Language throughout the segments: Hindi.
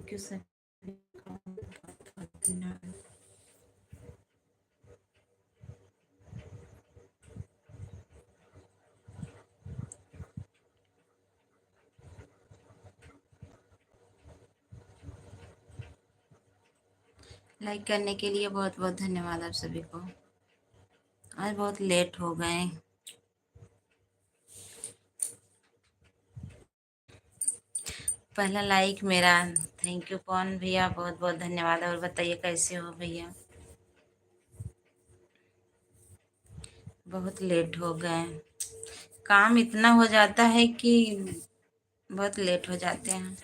Thank you sir. धन्यवाद। लाइक करने के लिए बहुत बहुत धन्यवाद आप सभी को। आज बहुत लेट हो गए। पहला लाइक मेरा। थैंक यू पवन भैया, बहुत बहुत धन्यवाद। और बताइए कैसे हो भैया। बहुत लेट हो गए। काम इतना हो जाता है कि बहुत लेट हो जाते हैं।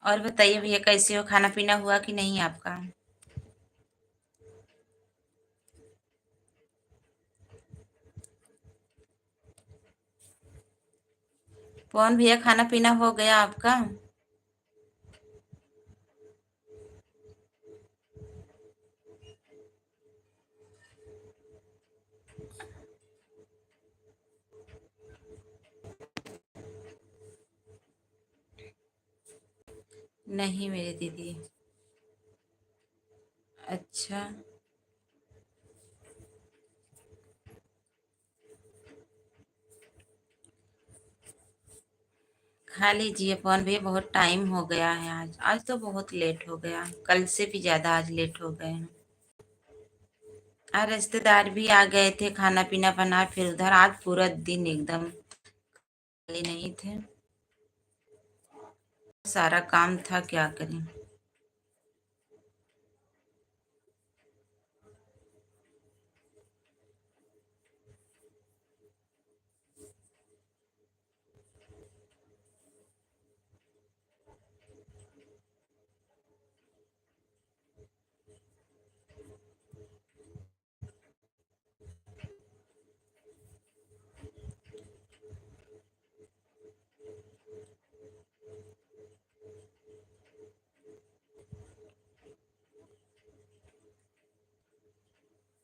और बताइए भैया कैसे हो, खाना पीना हुआ कि नहीं आपका। पवन भैया खाना पीना हो गया आपका। नहीं मेरी दीदी। अच्छा। खा लीजिए पवन भैया, बहुत टाइम हो गया है। आज आज तो बहुत लेट हो गया, कल से भी ज्यादा आज लेट हो गए हैं। और रिश्तेदार भी आ गए थे, खाना पीना बना, फिर उधर आज पूरा दिन एकदम खाली नहीं थे। सारा काम था, क्या करें।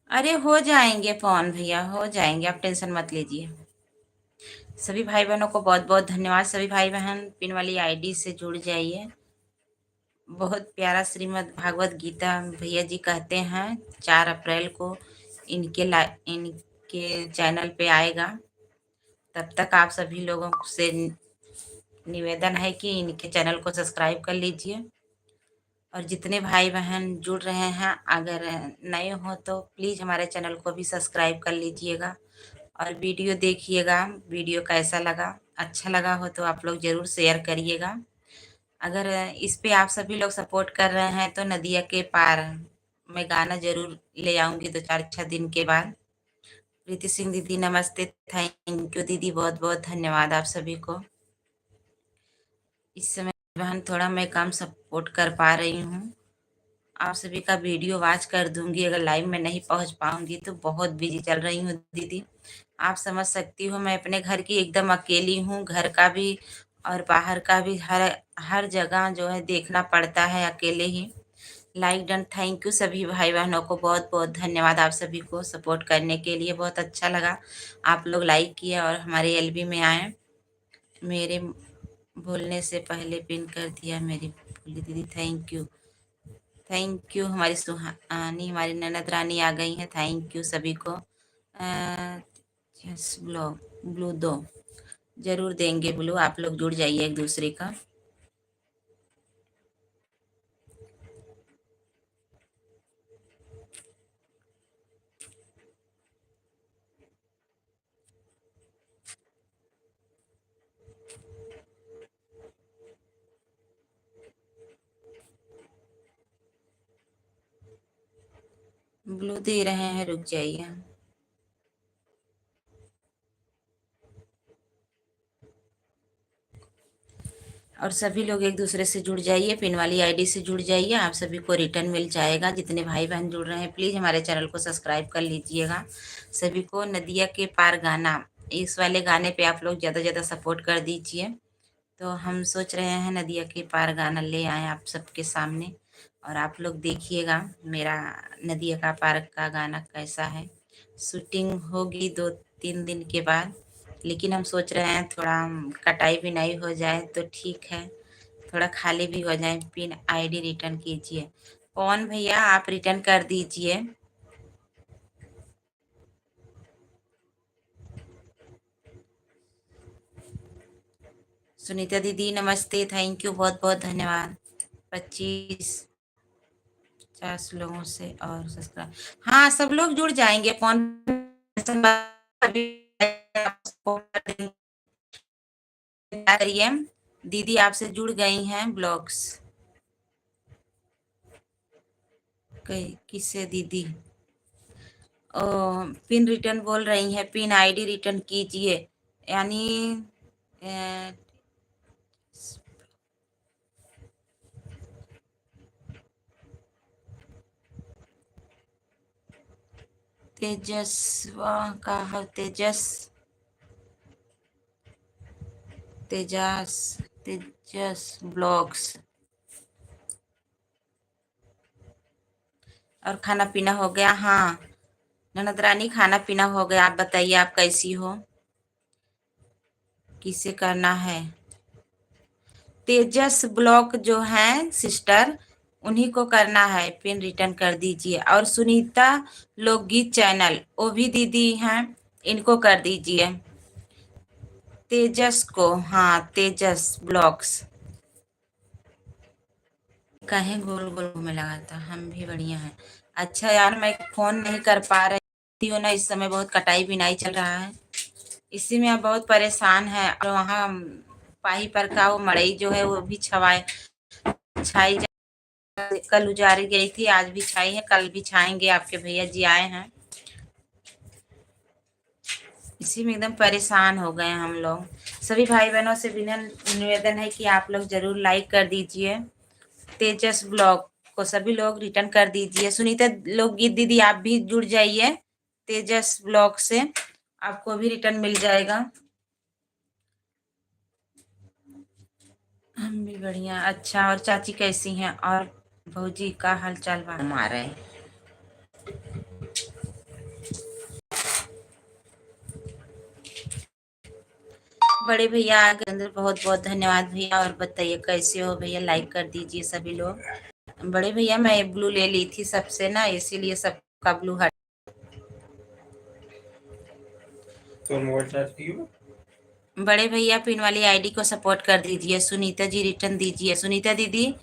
अरे हो जाएंगे पवन भैया, हो जाएंगे, आप टेंशन मत लीजिए। सभी भाई बहनों को बहुत बहुत धन्यवाद। सभी भाई बहन पिन वाली आईडी से जुड़ जाइए। बहुत प्यारा श्रीमद् भागवत गीता भैया जी कहते हैं 4 अप्रैल को इनके चैनल पे आएगा। तब तक आप सभी लोगों से निवेदन है कि इनके चैनल को सब्सक्राइब कर लीजिए। और जितने भाई बहन जुड़ रहे हैं, अगर नए हो तो प्लीज़ हमारे चैनल को भी सब्सक्राइब कर लीजिएगा और वीडियो देखिएगा। वीडियो कैसा लगा, अच्छा लगा हो तो आप लोग ज़रूर शेयर करिएगा। अगर इस पे आप सभी लोग सपोर्ट कर रहे हैं तो नदिया के पार मैं गाना जरूर ले आऊंगी 2-4 दिन के बाद। प्रीति सिंह दीदी नमस्ते। थैंक यू दीदी, बहुत बहुत धन्यवाद आप सभी को। इस समय बहन थोड़ा मैं काम सपोर्ट कर पा रही हूँ। आप सभी का वीडियो वॉच कर दूंगी। अगर लाइव में नहीं पहुंच पाऊंगी तो बहुत बिजी चल रही हूँ दीदी, आप समझ सकती हो। मैं अपने घर की एकदम अकेली हूँ, घर का भी और बाहर का भी, हर हर जगह जो है देखना पड़ता है अकेले ही। Like done. थैंक यू सभी भाई बहनों को, बहुत बहुत धन्यवाद आप सभी को सपोर्ट करने के लिए। बहुत अच्छा लगा आप लोग लाइक किए और हमारे एलबी में आए। मेरे बोलने से पहले पिन कर दिया मेरी भोली दीदी, थैंक यू। Thank you. हमारी सुहानी, हमारी ननद रानी आ गई हैं। थैंक यू सभी को। यस ब्लो ब्लू दो जरूर देंगे ब्लू, आप लोग जुड़ जाइए एक दूसरे का। ब्लू दे रहे हैं, रुक जाइए। और सभी लोग एक दूसरे से जुड़ जाइए, पिन वाली आईडी से जुड़ जाइए, आप सभी को रिटर्न मिल जाएगा। जितने भाई बहन जुड़ रहे हैं प्लीज़ हमारे चैनल को सब्सक्राइब कर लीजिएगा। सभी को नदिया के पार गाना, इस वाले गाने पे आप लोग ज़्यादा ज़्यादा सपोर्ट कर दीजिए। तो हम सोच रहे हैं नदिया के पार गाना ले आए आप सबके सामने, और आप लोग देखिएगा मेरा नदिया का पार का गाना कैसा है। शूटिंग होगी 2-3 दिन के बाद, लेकिन हम सोच रहे हैं थोड़ा कटाई भी नहीं हो जाए तो ठीक है। थोड़ा खाली भी हो जाए। पिन आईडी रिटर्न कीजिए। कौन भैया आप रिटर्न कर दीजिए। सुनीता दीदी नमस्ते, थैंक यू, बहुत बहुत धन्यवाद। 25-50 लोगों से और सब्सक्राइब। हाँ, सब लोग जुड़ जाएंगे। कौन करिए। दीदी आपसे जुड़ गई हैं ब्लॉग्स। किससे दीदी? ओ, पिन रिटर्न बोल रही हैं, पिन आईडी रिटर्न कीजिए यानी अ, तेजस्वा का है तेजस ब्लॉग्स। और खाना पीना हो गया? हाँ ननद रानी, खाना पीना हो गया। आप बताइए आप कैसी हो? किसे करना है? तेजस ब्लॉग जो है सिस्टर, उन्हीं को करना है। पिन रिटर्न कर दीजिए। और सुनीता लोकगीत चैनल, वो भी दीदी हैं, इनको कर दीजिए। तेजस को, हाँ तेजस ब्लॉग्स। कहीं गोल गोल घूमे लगा था। हम भी बढ़िया हैं। अच्छा यार, मैं फोन नहीं कर पा रही हूँ ना, इस समय बहुत कटाई बिनाई चल रहा है, इसी में आप बहुत परेशान है। और वहाँ पाही पर का वो मड़ई जो है वो भी छाई कल उजारी गई थी, आज भी छाई है, कल भी छाएंगे। आपके भैया जी आए हैं, इसी में एकदम परेशान हो गए हम लोग। सभी भाई बहनों से विनम्र निवेदन है कि आप लोग जरूर लाइक कर दीजिए तेजस ब्लॉग को। सभी लोग रिटर्न कर दीजिए। सुनीता लोकगीत दीदी आप भी जुड़ जाइए तेजस ब्लॉग से, आपको भी रिटर्न मिल जाएगा। हम भी बढ़िया। अच्छा, और चाची कैसी हैं? और भौजी का हाल चाल बा? हमारे बड़े भैया आ गए अंदर, बहुत बहुत धन्यवाद भैया। और बताइए कैसे हो भैया? लाइक कर दीजिए सभी लोग। बड़े भैया मैं ब्लू ले ली थी सबसे ना, इसीलिए सबका ब्लू हट। तो मोबाइल चार्ज कियो? बड़े भैया पिन वाली आईडी को सपोर्ट कर दीजिए। सुनीता जी रिटर्न दीजिए। सुनीता दीदी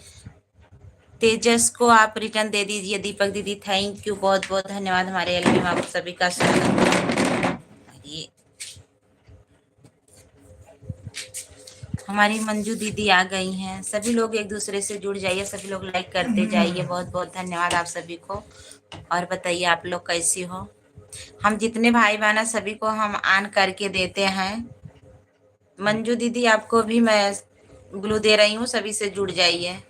तेजस को आप रिटर्न दे दीजिए। दीपक दीदी थैंक यू, बहुत बहुत धन्यवाद। हमारे एल में आप सभी का स्वागत। ये हमारी मंजू दीदी आ गई हैं। सभी लोग एक दूसरे से जुड़ जाइए, सभी लोग लाइक करते जाइए। बहुत बहुत धन्यवाद आप सभी को। और बताइए आप लोग कैसी हो? हम जितने भाई बहन हैं सभी को हम ऑन करके देते हैं। मंजू दीदी आपको भी मैं ब्लू दे रही हूँ, सभी से जुड़ जाइए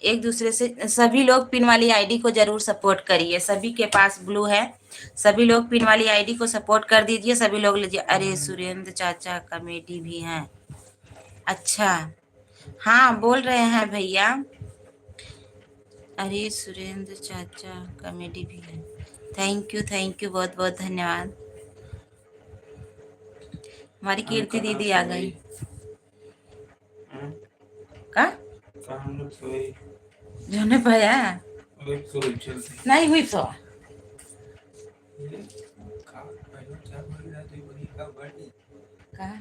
एक दूसरे से। सभी लोग पिन वाली आईडी को जरूर सपोर्ट करिए। सभी के पास ब्लू है, सभी लोग पिन वाली आईडी को सपोर्ट कर दीजिए। सभी लोग लीजिए। अरे सुरेंद्र चाचा कमेटी भी हैं? अच्छा, हाँ बोल रहे हैं भैया। अरे सुरेंद्र चाचा कमेटी भी है। थैंक यू, बहुत बहुत धन्यवाद। हमारी कीर्ति दीदी आ गई का? हम लोग सोए जो ने भैया नहीं हुई तो का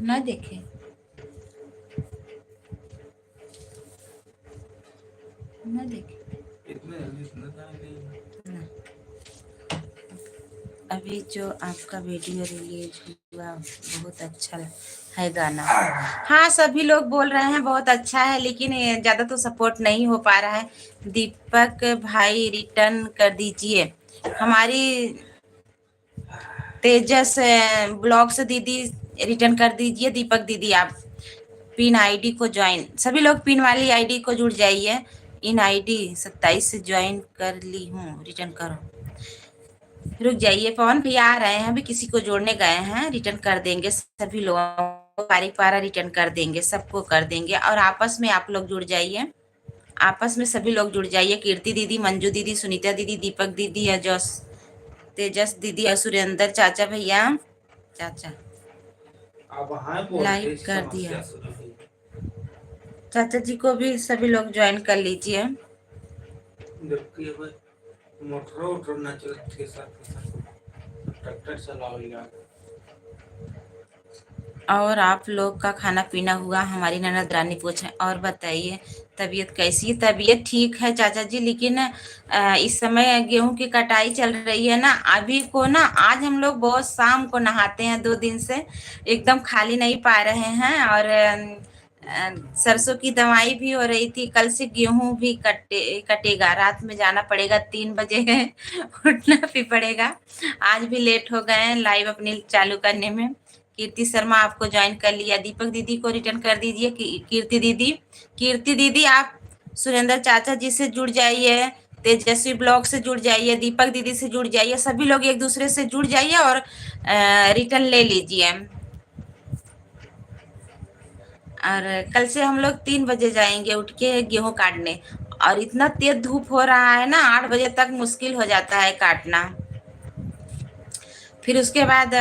ना देखे ना देखे ना। अभी जो आपका वीडियो रिलीज हुआ बहुत अच्छा है गाना। हाँ सभी लोग बोल रहे हैं बहुत अच्छा है, लेकिन ज़्यादा तो सपोर्ट नहीं हो पा रहा है। दीपक भाई रिटर्न कर दीजिए। हमारी तेजस ब्लॉग से दीदी रिटर्न कर दीजिए। दीपक दीदी आप पिन आईडी को ज्वाइन, सभी लोग पिन वाली आईडी को जुड़ जाइए। इन आईडी 27 से ज्वाइन कर ली हूँ, रिटर्न करो। रुक जाइए, पवन भैया आ रहे हैं, अभी किसी को जोड़ने गए हैं। रिटर्न कर देंगे सभी लोगों को, पारी पारा रिटर्न कर देंगे, सबको कर देंगे। और आपस में आप लोग जुड़ जाइए, आपस में सभी लोग जुड़ जाइए। कीर्ति दीदी, मंजू दीदी, सुनीता दीदी, दीपक दीदी या जस तेजस दीदी और सुरेंद्र चाचा भैया, चाचा लाइक कर दिया। चाचा जी को भी सभी लोग ज्वाइन कर लीजिए। मोटर ना चलती ट्रैक्टर चलाओ यार। और आप लोग का खाना पीना हुआ? हमारी ननद रानी पूछे। और बताइए तबीयत कैसी है? तबीयत ठीक है चाचा जी, लेकिन इस समय गेहूं की कटाई चल रही है ना, अभी को ना आज हम लोग बहुत शाम को नहाते हैं, 2 दिन से एकदम खाली नहीं पा रहे हैं। और सरसों की दवाई भी हो रही थी, कल से गेहूं भी कटेगा, रात में जाना पड़ेगा, 3 बजे उठना भी पड़ेगा। आज भी लेट हो गए हैं लाइव अपनी चालू करने में। कीर्ति शर्मा आपको ज्वाइन कर लिया। दीपक दीदी को रिटर्न कर दीजिए। कीर्ति दीदी, कीर्ति दीदी आप सुरेंद्र चाचा जी से जुड़ जाइए, तेजस्वी ब्लॉग से जुड़ जाइए, दीपक दीदी से जुड़ जाइए, सभी लोग एक दूसरे से जुड़ जाइए और रिटर्न ले लीजिए। और कल से हम लोग 3 बजे जाएंगे उठ के गेहूं काटने। और इतना तेज धूप हो रहा है ना, 8 बजे तक मुश्किल हो जाता है काटना। फिर उसके बाद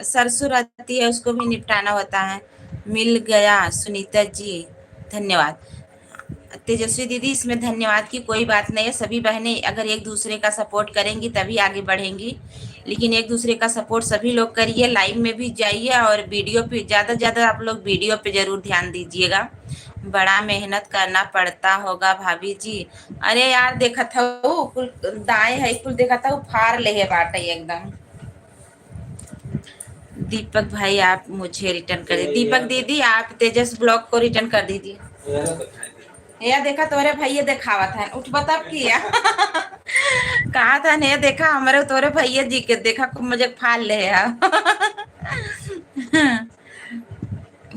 सरसों रहती है, उसको भी निपटाना होता है। मिल गया सुनीता जी, धन्यवाद। तेजस्वी दीदी, इसमें धन्यवाद की कोई बात नहीं है। सभी बहनें अगर एक दूसरे का सपोर्ट करेंगी तभी आगे बढ़ेंगी, लेकिन एक दूसरे का सपोर्ट सभी लोग करिए। लाइव में भी जाइए और वीडियो पे ज़्यादा से ज़्यादा आप लोग वीडियो पे ज़रूर ध्यान दीजिएगा। बड़ा मेहनत करना पड़ता होगा भाभी जी। अरे यार देखा था वो कुल दाएं है, कुल देखा था वो फार ले है बाटा एकदम। दीपक भाई आप मुझे रिटर्न कर दीजिए। दीपक दीदी आप तेजस ब्लॉग को रिटर्न कर दीजिए। ये देखा तोरे भैया दिखावा था, उठ बता किया कहा था ने देखा हमारे तोरे भैया जी के देखा मुझे फाल ले है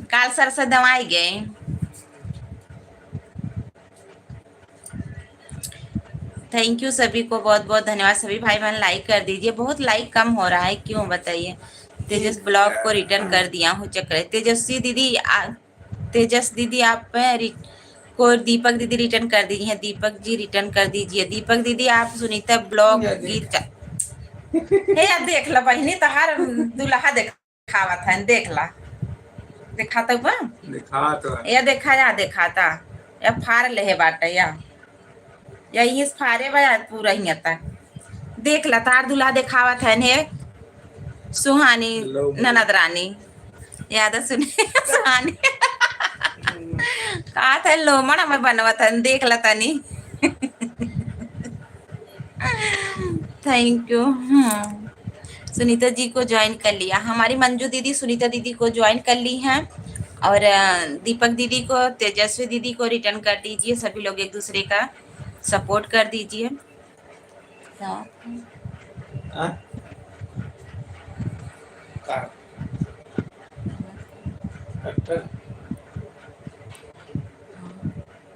काल सर से दवाई गए। थैंक यू सभी को, बहुत बहुत धन्यवाद। सभी भाई बहन लाइक कर दीजिए। बहुत लाइक कम हो रहा है, क्यों बताइए। तेजस ब्लॉग को रिटर्न कर दिया हूँ। चक्र तेजस्वी दीदी तेजस दीदी आप को दीपक दीदी रिटर्न कर दीजिए। दीपक जी रिटर्न कर दीजिए। दीपक दीदी आप सुनीता ब्लॉग गीत हे यार देख ला बहनी तहार दुल्हा दिखावा था, देख ला दिखाता हुआ दिखा तो या देखा या दिखाता या फार ले बाटा या ये फारे बा पूरा ही आता देख ला तार दुल्हा दिखावा था ने सुहानी ननद रानी याद सुने सुहानी कहा था लोमड़ हमें बनवा था, देख ला तनी थैंक यू। सुनीता जी को ज्वाइन कर लिया। हमारी मंजू दीदी सुनीता दीदी को ज्वाइन कर ली हैं। और दीपक दीदी को, तेजस्वी दीदी को रिटर्न कर दीजिए। सभी लोग एक दूसरे का सपोर्ट कर दीजिए।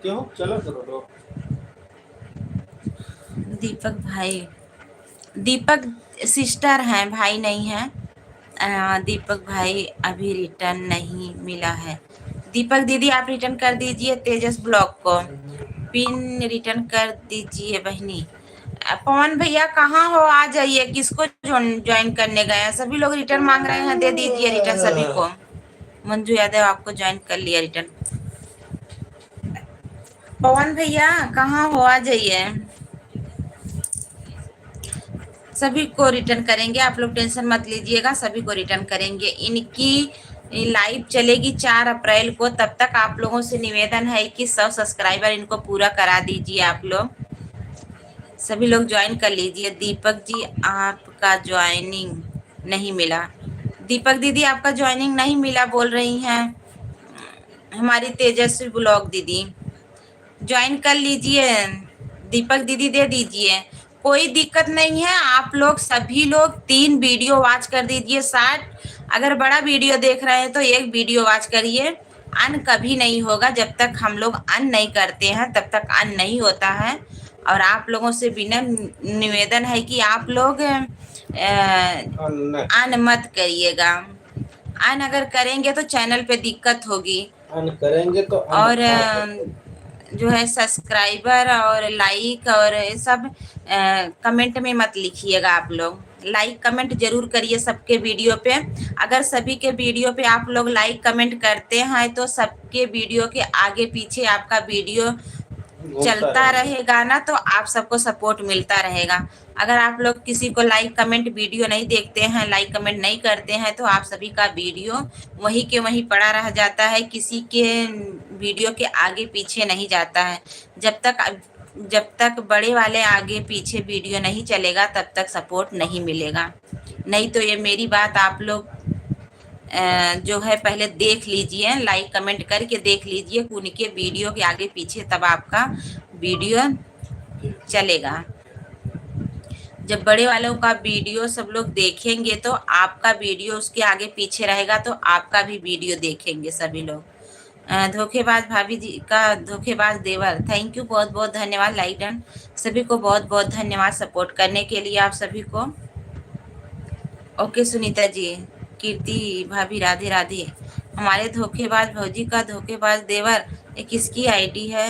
क्यों चलो चलो दीपक भाई, दीपक सिस्टर हैं, भाई नहीं है। दीपक भाई अभी रिटर्न नहीं मिला है। दीपक दीदी आप रिटर्न कर दीजिए तेजस ब्लॉग को, पिन रिटर्न कर दीजिए बहनी। पवन भैया कहाँ हो, आ जाइए। किसको ज्वाइन करने गए हैं? सभी लोग रिटर्न मांग रहे हैं, दे दीजिए रिटर्न सभी को। मंजू यादव आपको ज्वाइन कर लिया रिटर्न। पवन भैया कहाँ हो, आ जाइए। सभी को रिटर्न करेंगे, आप लोग टेंशन मत लीजिएगा, सभी को रिटर्न करेंगे। इनकी लाइव चलेगी 4 अप्रैल को, तब तक आप लोगों से निवेदन है कि 100 सब्सक्राइबर इनको पूरा करा दीजिए। आप लोग सभी लोग ज्वाइन कर लीजिए। दीपक जी आपका ज्वाइनिंग नहीं मिला। दीपक दीदी आपका ज्वाइनिंग नहीं मिला बोल रही हैं हमारी तेजस्वी ब्लॉग दीदी। ज्वाइन कर लीजिए। दीपक दीदी दे दीजिए, कोई दिक्कत नहीं है। आप लोग सभी लोग 3 वीडियो वॉच कर दीजिए। 60 अगर बड़ा वीडियो देख रहे हैं तो 1 वीडियो वॉच करिए। अन कभी नहीं होगा, जब तक हम लोग अन नहीं करते हैं तब तक अन नहीं होता है। और आप लोगों से बिना निवेदन है कि आप लोग अन मत करिएगा। अन अगर करेंगे तो चैनल पे दिक्कत होगी। अन करेंगे तो और जो है सब्सक्राइबर और लाइक और सब कमेंट में मत लिखिएगा आप लोग। लाइक कमेंट जरूर करिए सबके वीडियो पे। अगर सभी के वीडियो पे आप लोग लाइक कमेंट करते हैं तो सबके वीडियो के आगे पीछे आपका वीडियो चलता रहेगा ना, तो आप सबको सपोर्ट मिलता रहेगा। अगर आप लोग किसी को लाइक कमेंट वीडियो नहीं देखते हैं, लाइक कमेंट नहीं करते हैं, तो आप सभी का वीडियो वहीं के वहीं पड़ा रह जाता है, किसी के वीडियो के आगे पीछे नहीं जाता है। जब तक बड़े वाले आगे पीछे वीडियो नहीं चलेगा तब तक सपोर्ट नहीं मिलेगा। नहीं तो ये मेरी बात आप लोग जो है पहले देख लीजिए, लाइक कमेंट करके देख लीजिए उनके वीडियो के आगे पीछे, तब आपका वीडियो चलेगा। जब बड़े वालों का वीडियो सब लोग देखेंगे तो आपका वीडियो उसके आगे पीछे रहेगा, तो आपका भी वीडियो देखेंगे सभी लोग। धोखेबाज भाभी जी का धोखेबाज देवर, थैंक यू, बहुत बहुत धन्यवाद। लाइक डन, सभी को बहुत बहुत धन्यवाद सपोर्ट करने के लिए आप सभी को। ओके सुनीता जी, कीर्ति भाभी राधे राधे। हमारे धोखेबाज भौजी का धोखेबाज देवर, ये किसकी आईडी है?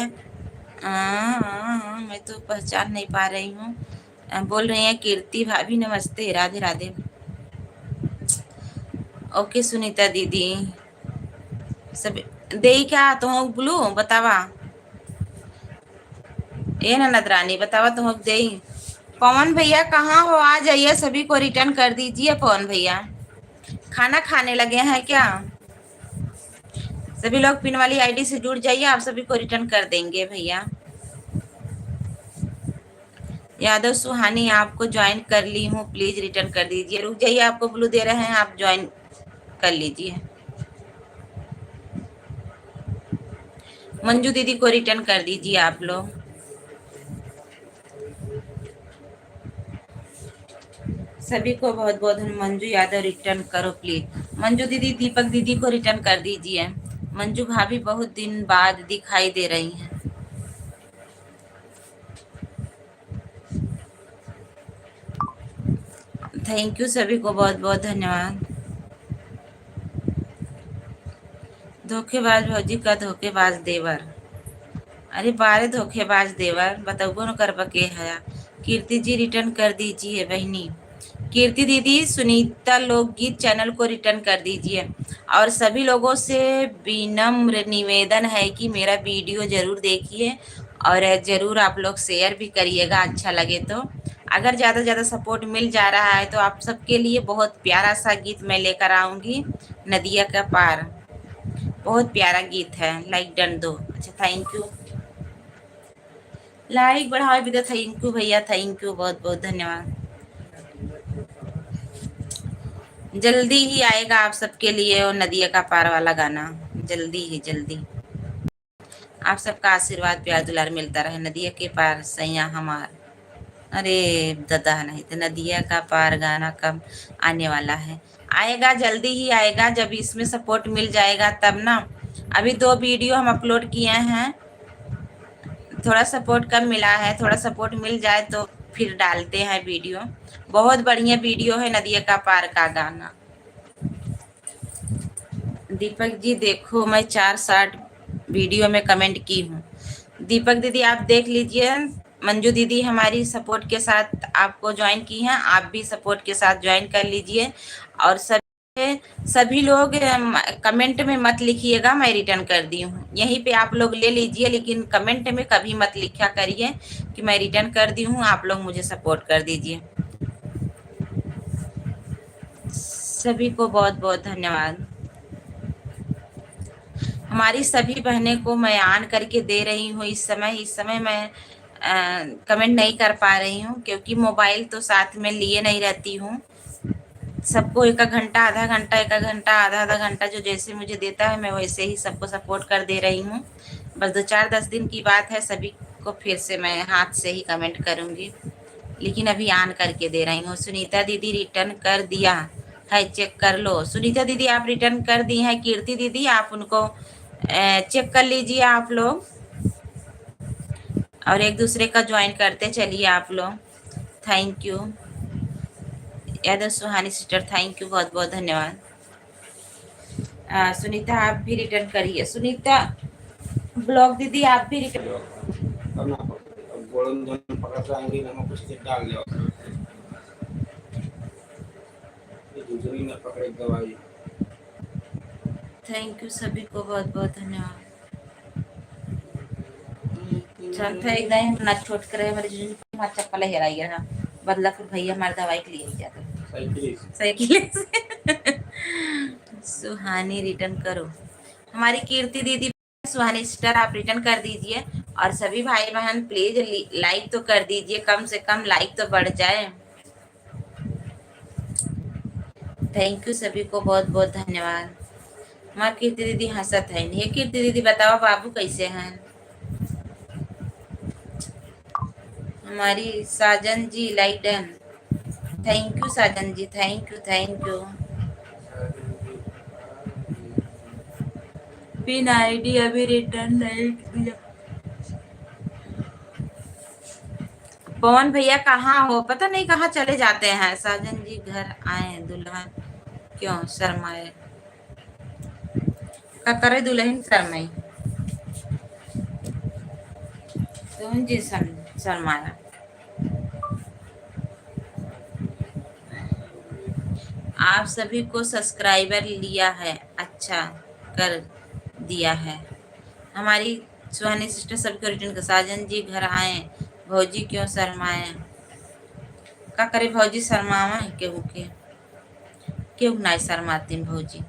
मैं तो पहचान नहीं पा रही हूँ। बोल रही हैं कीर्ति भाभी नमस्ते राधे राधे। ओके सुनीता दीदी, सब दे क्या तो बोलू बतावा ए ननदरानी, बतावा तो दे। पवन भैया कहाँ हो? आ जाइए, सभी को रिटर्न कर दीजिए। पवन भैया खाना खाने लगे हैं क्या? सभी लोग पिन वाली आईडी से जुड़ जाइए, आप सभी को रिटर्न कर देंगे भैया। यादव सुहानी आपको ज्वाइन कर ली हूँ, प्लीज रिटर्न कर दीजिए। रुक जाइए, आपको ब्लू दे रहे हैं, आप ज्वाइन कर लीजिए। मंजू दीदी को रिटर्न कर दीजिए आप लोग। सभी को बहुत बहुत मंजू यादव रिटर्न करो प्लीज। मंजू दीदी दीपक दीदी को रिटर्न कर दीजिए। मंजू भाभी बहुत दिन बाद दिखाई दे रही हैं। थैंक यू, सभी को बहुत बहुत धन्यवाद। धोखेबाज भौजी का धोखेबाज देवर, अरे बारे धोखेबाज देवर बताओ न कर बके है। कीर्ति जी रिटर्न कर दीजिए बहनी। कीर्ति दीदी सुनीता लोकगीत चैनल को रिटर्न कर दीजिए। और सभी लोगों से विनम्र निवेदन है कि मेरा वीडियो जरूर देखिए और जरूर आप लोग शेयर भी करिएगा, अच्छा लगे तो। अगर ज़्यादा से ज़्यादा सपोर्ट मिल जा रहा है तो आप सबके लिए बहुत प्यारा सा गीत मैं लेकर आऊँगी, नदिया का पार। बहुत प्यारा गीत है, लाइक डन दो। अच्छा थैंक यू, लाइक बढ़ाओ भी तो। थैंक यू भैया, थैंक यू, बहुत बहुत धन्यवाद। जल्दी ही आएगा आप सबके लिए और नदिया का पार वाला गाना, जल्दी ही जल्दी। आप सबका आशीर्वाद प्यार दुलार मिलता रहे। नदिया के पार सैया हमार, अरे दादा नहीं तो नदिया का पार गाना कब आने वाला है? आएगा, जल्दी ही आएगा, जब इसमें सपोर्ट मिल जाएगा तब ना। अभी 2 वीडियो हम अपलोड किए हैं, थोड़ा सपोर्ट कम मिला है, थोड़ा सपोर्ट मिल जाए तो फिर डालते हैं वीडियो। बहुत बढ़िया वीडियो है नदिया का पार का गाना। दीपक जी देखो, मैं 4 शॉर्ट वीडियो में कमेंट की हूँ। दीपक दीदी आप देख लीजिए। मंजू दीदी हमारी सपोर्ट के साथ आपको ज्वाइन की हैं, आप भी सपोर्ट के साथ ज्वाइन कर लीजिए। और सभी लोग कमेंट में मत लिखिएगा मैं रिटर्न कर दी हूँ, यहीं पे आप लोग ले लीजिए, लेकिन कमेंट में कभी मत लिखा करिए कि मैं रिटर्न कर दी हूँ। आप लोग मुझे सपोर्ट कर दीजिए। सभी को बहुत बहुत धन्यवाद। हमारी सभी बहनें को मैं ऑन करके दे रही हूँ इस समय मैं कमेंट नहीं कर पा रही हूँ क्योंकि मोबाइल तो साथ में लिए नहीं रहती हूँ। सबको 1 घंटा आधा घंटा, 1 घंटा आधा आधा घंटा जो जैसे मुझे देता है मैं वैसे ही सबको सपोर्ट कर दे रही हूँ। बस 2-4-10 दिन की बात है, सभी को फिर से मैं हाथ से ही कमेंट करूँगी, लेकिन अभी ऑन करके दे रही हूँ। सुनीता दीदी रिटर्न कर दिया है, चेक कर लो। सुनीता दीदी आप रिटर्न कर दी हैं। कीर्ति दीदी आप उनको चेक कर लीजिए आप लोग, और एक दूसरे का ज्वाइन करते चलिए आप लोग। Thank you Yadav Suhani sister, thank you, बहुत बहुत धन्यवाद। सुनीता आप भी रिटर्न करिए। सुनीता ब्लॉग दीदी आप भी रिटर्न। दूसरी न पकड़े दवाई। थैंक यू सभी को बहुत बहुत धन्यवाद। चल था एकदम नच छोट करे मेरे जीजू ने चप्पल हेराई है बदलापुर भैया हमारे दवाई के लिए ही जाते साइकिल से सुहानी रिटर्न करो। हमारी कीर्ति दीदी सुहानी सिस्टर आप रिटर्न कर दीजिए और सभी भाई बहन प्लीज लाइक तो कर दीजिए, कम से कम लाइक तो बढ़ जाए। थैंक यू सभी को बहुत बहुत धन्यवाद। हमारी कीर्ति दीदी हंसत है नहीं। कीर्ति दीदी बताओ बाबू कैसे हैं? हमारी साजन जी लाइडन, thank you Sajan ji, thank you thank you. PIN ID अभी रिटर्न नहीं किया। पवन भैया कहाँ हो? पता नहीं कहाँ चले जाते हैं। साजन जी घर आए दुल्हन क्यों शर्माए? का करे दुल्हन शर्माई तुम जी शर्माया। आप सभी को सब्सक्राइबर लिया है, अच्छा कर दिया है। हमारी सुहानी सिस्टर सबको रिटर्न कर। साजन जी घर आए, भौजी क्यों शर्माए? का करे भौजी शर्मावा केहू के? केहू ना शर्माती भौजी।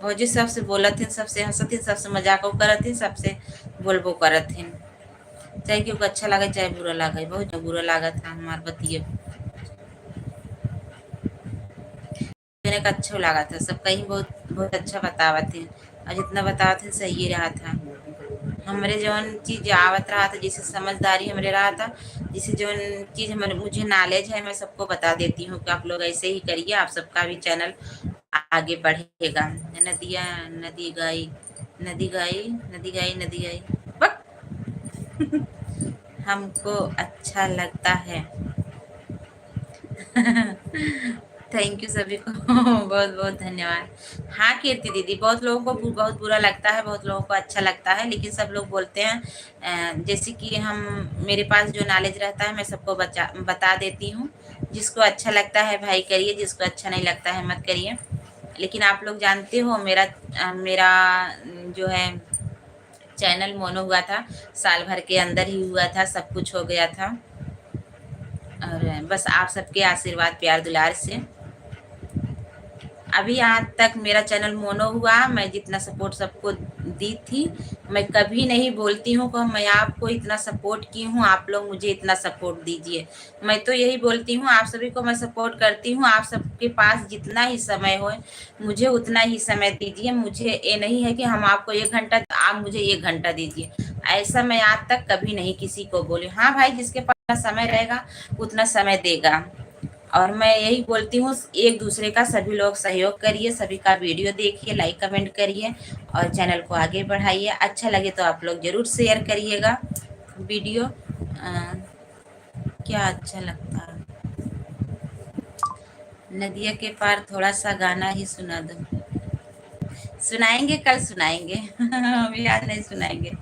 भौजी सबसे बोलत सबसे हंसत सबसे मजाक करत सबसे बोलबो करत। चाहे केहू को अच्छा लगे चाहे बुरा लगे, बहुत बुरा लागत है हमार बतिये मेरे का अच्छा लगा था। सब कहीं बहुत बहुत अच्छा बतावत थे और जितना बतावत थे सही रहा था। हमरे जौन चीज आवत रहा था, जिसे समझदारी हमरे रहा था, जिसे जौन चीज हमारे मुझे नॉलेज है मैं सबको बता देती हूँ कि आप लोग ऐसे ही करिए, आप सबका भी चैनल आगे बढ़ेगा। नदिया नदी गाई नदी गाई नदी गाई नदी गाई हमको अच्छा लगता है। थैंक यू सभी को बहुत बहुत धन्यवाद। हाँ कीर्ति दीदी, बहुत लोगों को बहुत बुरा लगता है, बहुत लोगों को अच्छा लगता है, लेकिन सब लोग बोलते हैं जैसे कि हम मेरे पास जो नॉलेज रहता है मैं सबको बता देती हूँ। जिसको अच्छा लगता है भाई करिए, जिसको अच्छा नहीं लगता है मत करिए। लेकिन आप लोग जानते हो मेरा जो है चैनल मोनो हुआ था, साल भर के अंदर ही हुआ था, सब कुछ हो गया था। और बस आप सबके आशीर्वाद प्यार दुलार से अभी यहाँ तक मेरा चैनल मोनो हुआ। मैं जितना सपोर्ट सबको दी थी, मैं कभी नहीं बोलती हूँ कि मैं आपको इतना सपोर्ट की हूँ, आप लोग मुझे इतना सपोर्ट दीजिए। मैं तो यही बोलती हूँ आप सभी को मैं सपोर्ट करती हूँ। आप सबके पास जितना ही समय हो मुझे उतना ही समय दीजिए। मुझे ये नहीं है कि हम आपको 1 घंटा तो आप मुझे 1 घंटा दीजिए, ऐसा मैं आज तक कभी नहीं किसी को बोली। हाँ भाई, जिसके पास समय रहेगा उतना समय देगा। और मैं यही बोलती हूँ एक दूसरे का सभी लोग सहयोग करिए, सभी का वीडियो देखिए, लाइक कमेंट करिए और चैनल को आगे बढ़ाइए। अच्छा लगे तो आप लोग जरूर शेयर करिएगा वीडियो। क्या अच्छा लगता है? नदिया के पार थोड़ा सा गाना ही सुना दो। सुनाएंगे, कल सुनाएंगे अभी आज नहीं सुनाएंगे।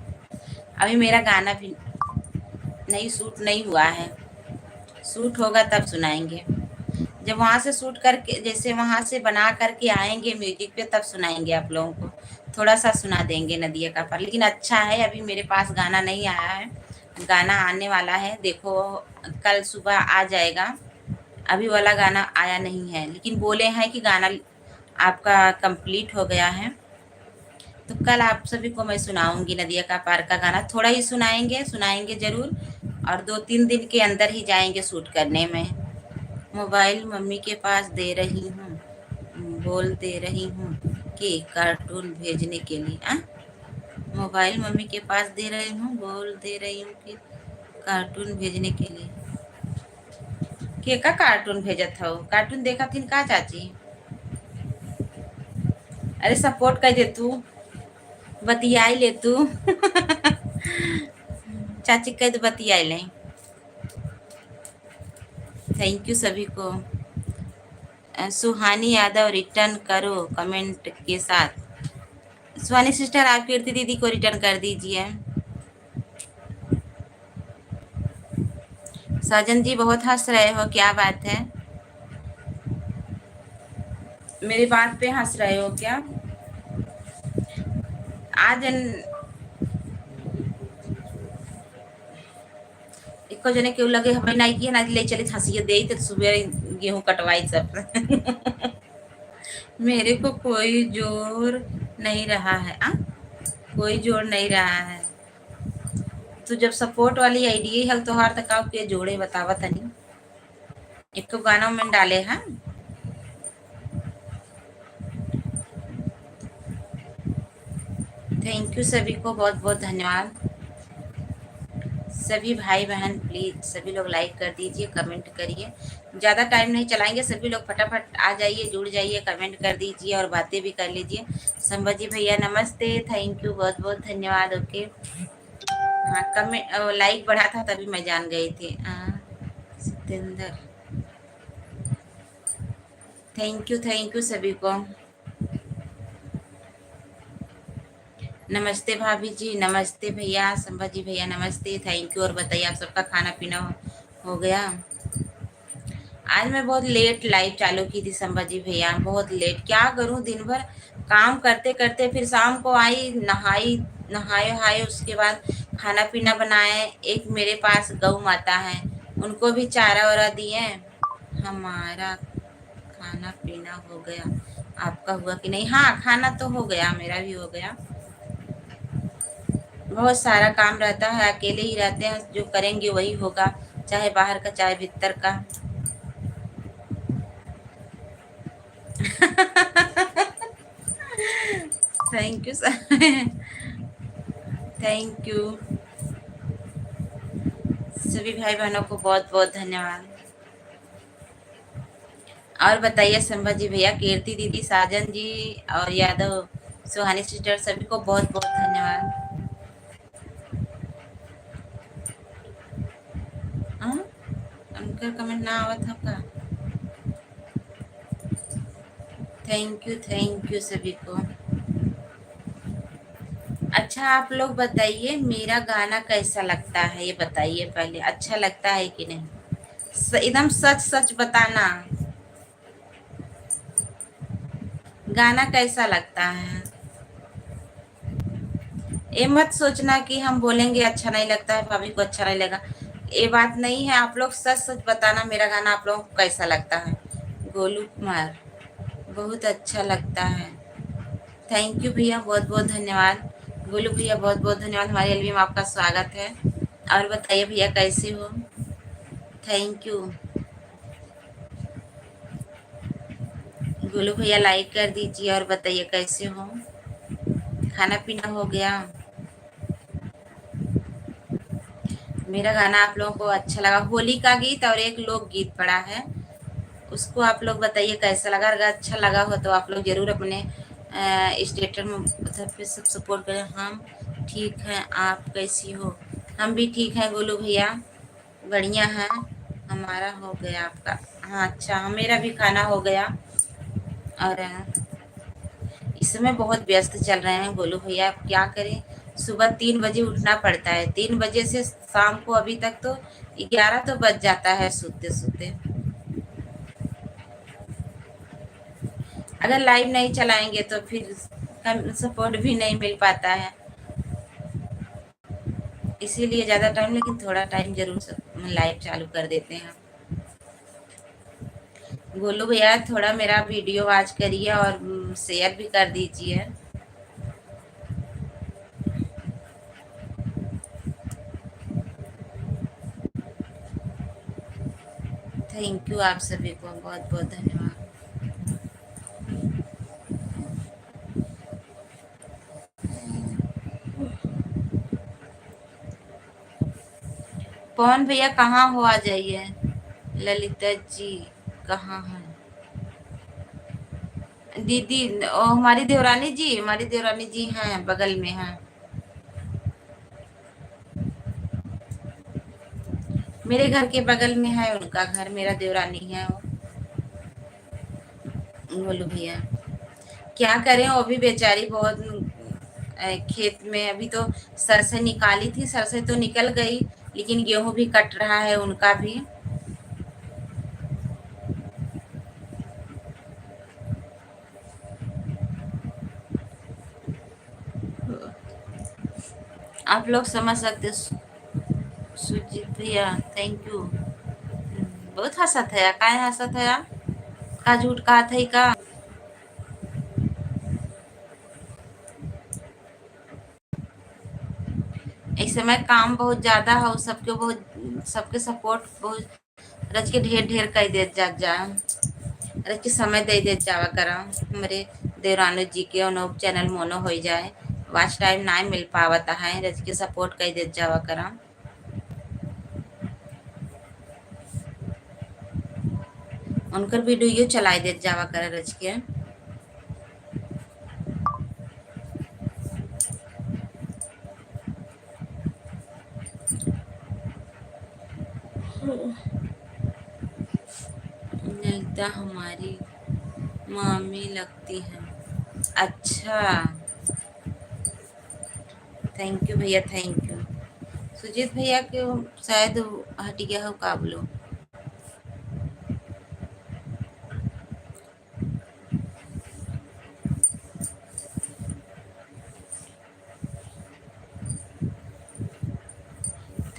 अभी मेरा गाना भी नहीं शूट नहीं हुआ है, शूट होगा तब सुनाएंगे। जब वहाँ से शूट करके जैसे वहाँ से बना करके आएंगे म्यूजिक पे तब सुनाएंगे आप लोगों को। थोड़ा सा सुना देंगे नदिया का पार, लेकिन अच्छा है अभी मेरे पास गाना नहीं आया है, गाना आने वाला है। देखो कल सुबह आ जाएगा। अभी वाला गाना आया नहीं है, लेकिन बोले हैं कि गाना आपका कंप्लीट हो गया है। तो कल आप सभी को मैं सुनाऊंगी नदिया का पार का गाना। थोड़ा ही सुनाएंगे, सुनाएंगे जरूर, और 2-3 दिन के अंदर ही जाएंगे शूट करने में। मोबाइल मम्मी के पास दे रही हूँ, बोल दे रही हूँ कि कार्टून भेजने के लिए। मोबाइल मम्मी के पास दे रही हूँ, बोल दे रही हूँ कि कार्टून भेजने के लिए। के का कार्टून भेजत हो? कार्टून देखा थी का चाची? अरे सपोर्ट कर दे तू, बतियाई ले तू चाची कह दे बतियाई ले। थैंक यू सभी को। सुहानी यादव रिटर्न करो कमेंट के साथ। सुहानी सिस्टर आप कीर्ति दीदी को रिटर्न कर दीजिए। साजन जी बहुत हंस रहे हो, क्या बात है? मेरी बात पे हंस रहे हो क्या? आज एको जने क्यों लगे हमें नहीं किया ना ले चले हंसी दे तो सुबह गेहूं कटवाई सब। मेरे को कोई जोर नहीं रहा है। कोई जोड़ नहीं रहा है। तो जब सपोर्ट वाली आईडी हल तो हार तक के जोड़े बतावा तनी। एक तो गाना में डाले हैं। थैंक यू सभी को बहुत बहुत धन्यवाद। सभी भाई बहन प्लीज सभी लोग लाइक कर दीजिए, कमेंट करिए। ज़्यादा टाइम नहीं चलाएंगे, सभी लोग फटाफट आ जाइए, जुड़ जाइए, कमेंट कर दीजिए और बातें भी कर लीजिए। संभाजी भैया नमस्ते, थैंक यू बहुत बहुत धन्यवाद। ओके हाँ, कमेंट लाइक बढ़ा था तभी मैं जान गई थी। सत्येंद्र थैंक यू सभी को। नमस्ते भाभी जी, नमस्ते भैया, संभाजी भैया नमस्ते, थैंक यू। और बताइए आप सबका खाना पीना हो गया? आज मैं बहुत लेट लाइव चालू की थी संभाजी भैया, बहुत लेट। क्या करूं, दिन भर काम करते करते फिर शाम को आई, नहाई, नहाए हाए, उसके बाद खाना पीना बनाए। एक मेरे पास गौ माता है, उनको भी चारा वारा दिए। हमारा खाना पीना हो गया, आपका हुआ कि नहीं? हाँ, खाना तो हो गया, मेरा भी हो गया। बहुत सारा काम रहता है, अकेले ही रहते हैं, जो करेंगे वही होगा, चाहे बाहर का चाहे भीतर का। Thank you sir, thank you सभी भाई बहनों को बहुत बहुत धन्यवाद। और बताइए संभाजी भैया, कीर्ति दीदी, साजन जी और यादव सुहानी सिस्टर, सभी को बहुत बहुत धन्यवाद। हाँ, उनका कमेंट ना आवा था का? थैंक यू सभी को। अच्छा आप लोग बताइए मेरा गाना कैसा लगता है, ये बताइए पहले, अच्छा लगता है कि नहीं? एकदम सच सच बताना, गाना कैसा लगता है। ये मत सोचना कि हम बोलेंगे अच्छा नहीं लगता है, भाभी को अच्छा नहीं लगा, ये बात नहीं है। आप लोग सच सच बताना मेरा गाना आप लोगों को कैसा लगता है। गोलू कुमार, बहुत अच्छा लगता है। थैंक यू भैया, बहुत बहुत धन्यवाद। गोलू भैया बहुत बहुत धन्यवाद, हमारे एलबी में आपका स्वागत है। और बताइए भैया कैसे हो? Thank you. गोलू भैया लाइक कर दीजिए और बताइए कैसे हो, खाना पीना हो गया? मेरा गाना आप लोगों को अच्छा लगा? होली का गीत और एक लोक गीत पड़ा है, उसको आप लोग बताइए कैसा लगा। अगर अच्छा लगा हो तो आप लोग जरूर अपने स्टेटस में मतलब पे सब सपोर्ट करें। हम ठीक हैं, आप कैसी हो? हम भी ठीक हैं गोलू भैया, बढ़िया है। हमारा हो गया, आपका? हाँ अच्छा, मेरा भी खाना हो गया। और इस समय बहुत व्यस्त चल रहे हैं गोलू भैया, अब क्या करें। सुबह 3 बजे उठना पड़ता है, 3 बजे से शाम को अभी तक तो 11 तो बज जाता है सोते सोते। अगर लाइव नहीं चलाएंगे तो फिर हम सपोर्ट भी नहीं मिल पाता है, इसीलिए ज़्यादा टाइम, लेकिन थोड़ा टाइम जरूर लाइव चालू कर देते हैं। गोलू भैया थोड़ा मेरा वीडियो वॉच करिए और शेयर भी कर दीजिए। थैंक यू आप सभी को बहुत बहुत धन्यवाद। पवन भैया कहाँ हो, आ जाइए। ललिता जी कहाँ हैं? दीदी हमारी देवरानी जी, हमारी देवरानी जी हैं, बगल में हैं। मेरे घर के बगल में है उनका घर, मेरा देवरानी है वो। बोलो भैया क्या करें, वो भी बेचारी बहुत खेत में अभी तो सरसों निकाली थी, सरसों तो निकल गई, लेकिन गेहूं भी कट रहा है उनका भी। आप लोग समझ सकते सुजीत भैया, थैंक यू। बहुत हंसत है, काय हंसत है? का झूठ कहा था का? इस समय काम बहुत ज्यादा हो, सबके बहुत, सबके सपोर्ट बहुत रच के ढेर ढेर कर दे जा रच के समय दे जावा करा। हमारे देवरानू जी के अनूप चैनल मोनो हो जाए, वाच टाइम ना मिल पावता है, रच के सपोर्ट कर दे जावा करा। उनकर वीडियो चलाई दे जावा करा रच के। लगता हमारी मामी लगती है। अच्छा, थैंक यू भैया, थैंक यू। सुजीत भैया के शायद हट गया हो काबलो।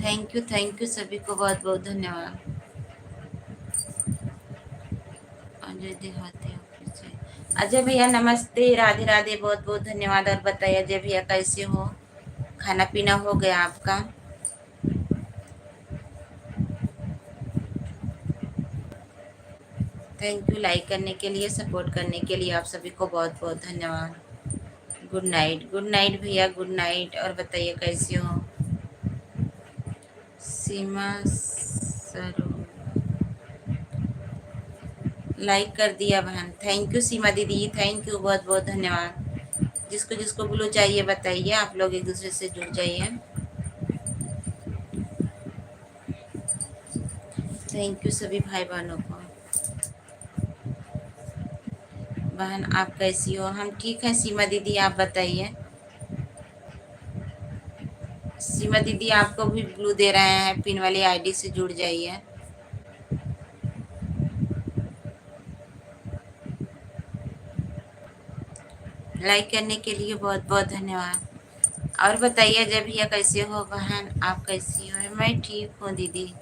थैंक यू सभी को बहुत बहुत धन्यवाद। अजय देहाती ऑफिस से अजय भैया नमस्ते, राधे राधे, बहुत बहुत धन्यवाद। और बताइए अजय भैया कैसे हो? खाना पीना हो गया आपका? थैंक यू लाइक करने के लिए, सपोर्ट करने के लिए आप सभी को बहुत बहुत धन्यवाद। गुड नाइट भैया, गुड नाइट। और बताइए कैसे हो? सीमा सरो लाइक कर दिया बहन, थैंक यू सीमा दीदी, थैंक यू, बहुत बहुत धन्यवाद। जिसको जिसको ब्लू चाहिए बताइए, आप लोग एक दूसरे से जुड़ जाइए। थैंक यू सभी भाई बहनों को। बहन आप कैसी हो? हम ठीक हैं सीमा दीदी, आप बताइए। सीमा दीदी आपको भी ब्लू दे रहे हैं, पिन वाली आईडी से जुड़ जाइए। लाइक करने के लिए बहुत बहुत धन्यवाद। और बताइए जब भैया कैसे हो? बहन आप कैसी हो? मैं ठीक हूँ दीदी।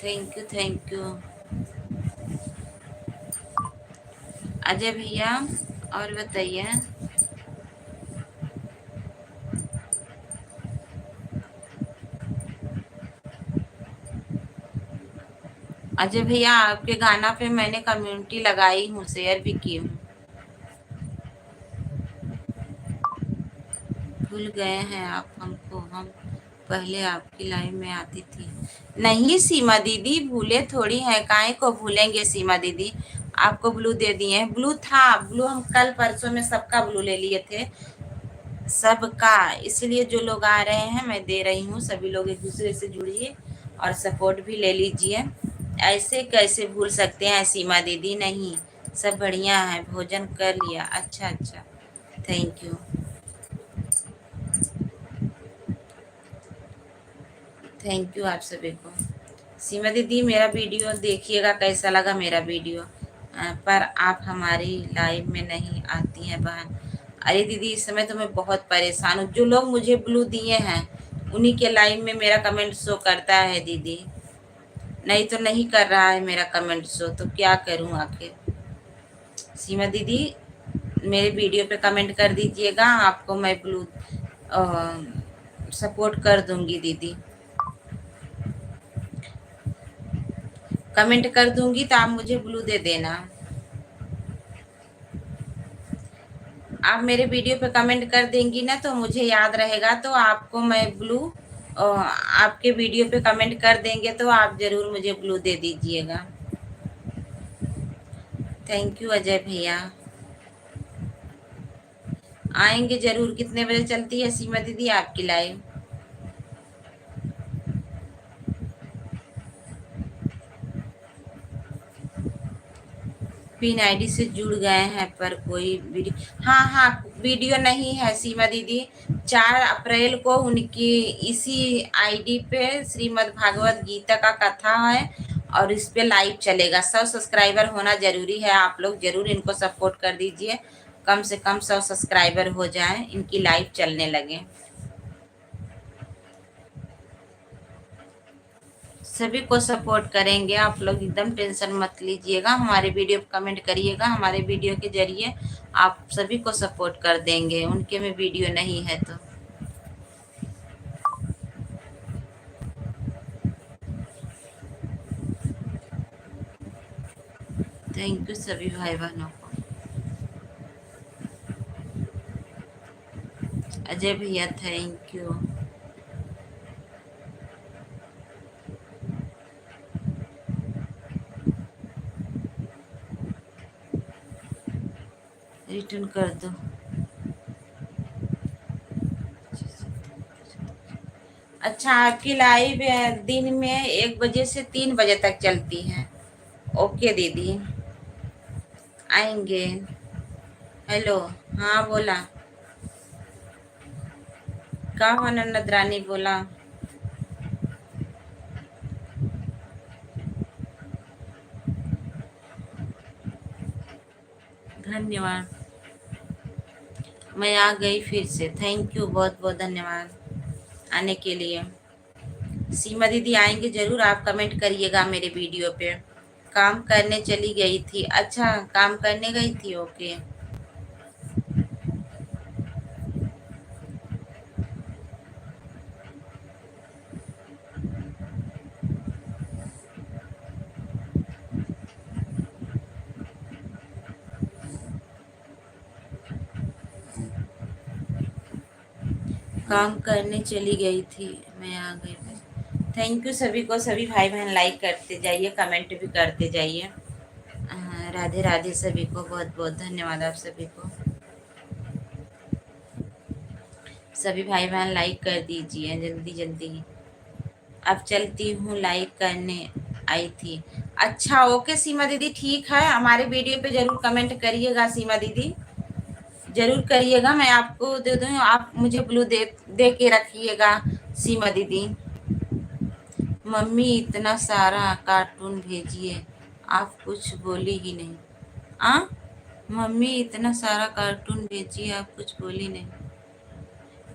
Thank you, thank you Ajay भैया। और बताइए। अजय भैया आपके गाना पे मैंने कम्युनिटी लगाई हूँ, शेयर भी की हूँ। भूल गए हैं आप हमको? हम पहले आपकी लाइव में आती थी। नहीं सीमा दीदी, भूले थोड़ी है, काहे को भूलेंगे सीमा दीदी। आपको ब्लू दे दिए हैं। ब्लू था, ब्लू हम कल परसों में सबका ब्लू ले लिए थे, सबका। इसलिए जो लोग आ रहे हैं मैं दे रही हूँ, सभी लोग एक दूसरे से जुड़िए और सपोर्ट भी ले लीजिए। ऐसे कैसे भूल सकते हैं सीमा दीदी? नहीं, सब बढ़िया है। भोजन कर लिया? अच्छा अच्छा, थैंक यू, थैंक यू आप सभी को। सीमा दीदी मेरा वीडियो देखिएगा, कैसा लगा मेरा वीडियो। पर आप हमारी लाइव में नहीं आती हैं बहन। अरे दीदी इस समय तो मैं बहुत परेशान हूँ। जो लोग मुझे ब्लू दिए हैं उन्हीं के लाइव में मेरा कमेंट शो करता है दीदी, नहीं तो नहीं कर रहा है मेरा कमेंट शो, तो क्या करूँ आखिर? सीमा दीदी मेरे वीडियो पे कमेंट कर दीजिएगा, आपको मैं ब्लू सपोर्ट कर दूंगी दीदी। कमेंट कर दूंगी तो आप मुझे ब्लू दे देना। आप मेरे वीडियो पे कमेंट कर देंगी ना तो मुझे याद रहेगा, तो आपको मैं ब्लू आपके वीडियो पे कमेंट कर देंगे तो आप ज़रूर मुझे ब्लू दे दीजिएगा। थैंक यू अजय भैया। आएंगे ज़रूर। कितने बजे चलती है सीमा दीदी आपकी लाइव? पिन आईडी से जुड़ गए हैं पर कोई वीडियो, हाँ हाँ वीडियो नहीं है सीमा दीदी, 4 अप्रैल को उनकी इसी आईडी पे श्रीमद् भागवत गीता का कथा है और इस पे लाइव चलेगा। 100 सब्सक्राइबर होना जरूरी है, आप लोग जरूर इनको सपोर्ट कर दीजिए। कम से कम 100 सब्सक्राइबर हो जाए, इनकी लाइव चलने लगे। सभी को सपोर्ट करेंगे आप लोग, एकदम टेंशन मत लीजिएगा। हमारे वीडियो पे कमेंट करिएगा, हमारे वीडियो के जरिए आप सभी को सपोर्ट कर देंगे। उनके में वीडियो नहीं है तो थैंक यू सभी भाई बहनों को। अजय भैया थैंक यू। रिटर्न कर दो। अच्छा, आपकी लाइव दिन में 1 बजे से 3 बजे तक चलती है। ओके दीदी, आएंगे। हेलो, हाँ बोला। का हुआ नदरानी बोला। धन्यवाद, मैं आ गई फिर से। थैंक यू, बहुत बहुत धन्यवाद आने के लिए। सीमा दीदी आएंगे जरूर, आप कमेंट करिएगा मेरे वीडियो पे। काम करने चली गई थी। अच्छा, काम करने गई थी, ओके। काम करने चली गई थी, मैं आ गई। थैंक यू सभी को, सभी भाई बहन लाइक करते जाइए, कमेंट भी करते जाइए। राधे राधे सभी को, बहुत बहुत धन्यवाद आप सभी को। सभी भाई बहन लाइक कर दीजिए जल्दी जल्दी। अब चलती हूँ, लाइक करने आई थी। अच्छा ओके सीमा दीदी, ठीक है। हमारे वीडियो पे जरूर कमेंट करिएगा सीमा दीदी, जरूर करिएगा। मैं आपको दे दूँ, आप मुझे ब्लू दे के रखिएगा सीमा दीदी। मम्मी इतना सारा कार्टून भेजिए, आप कुछ बोली ही नहीं। आ मम्मी इतना सारा कार्टून भेजिए, आप कुछ बोली नहीं।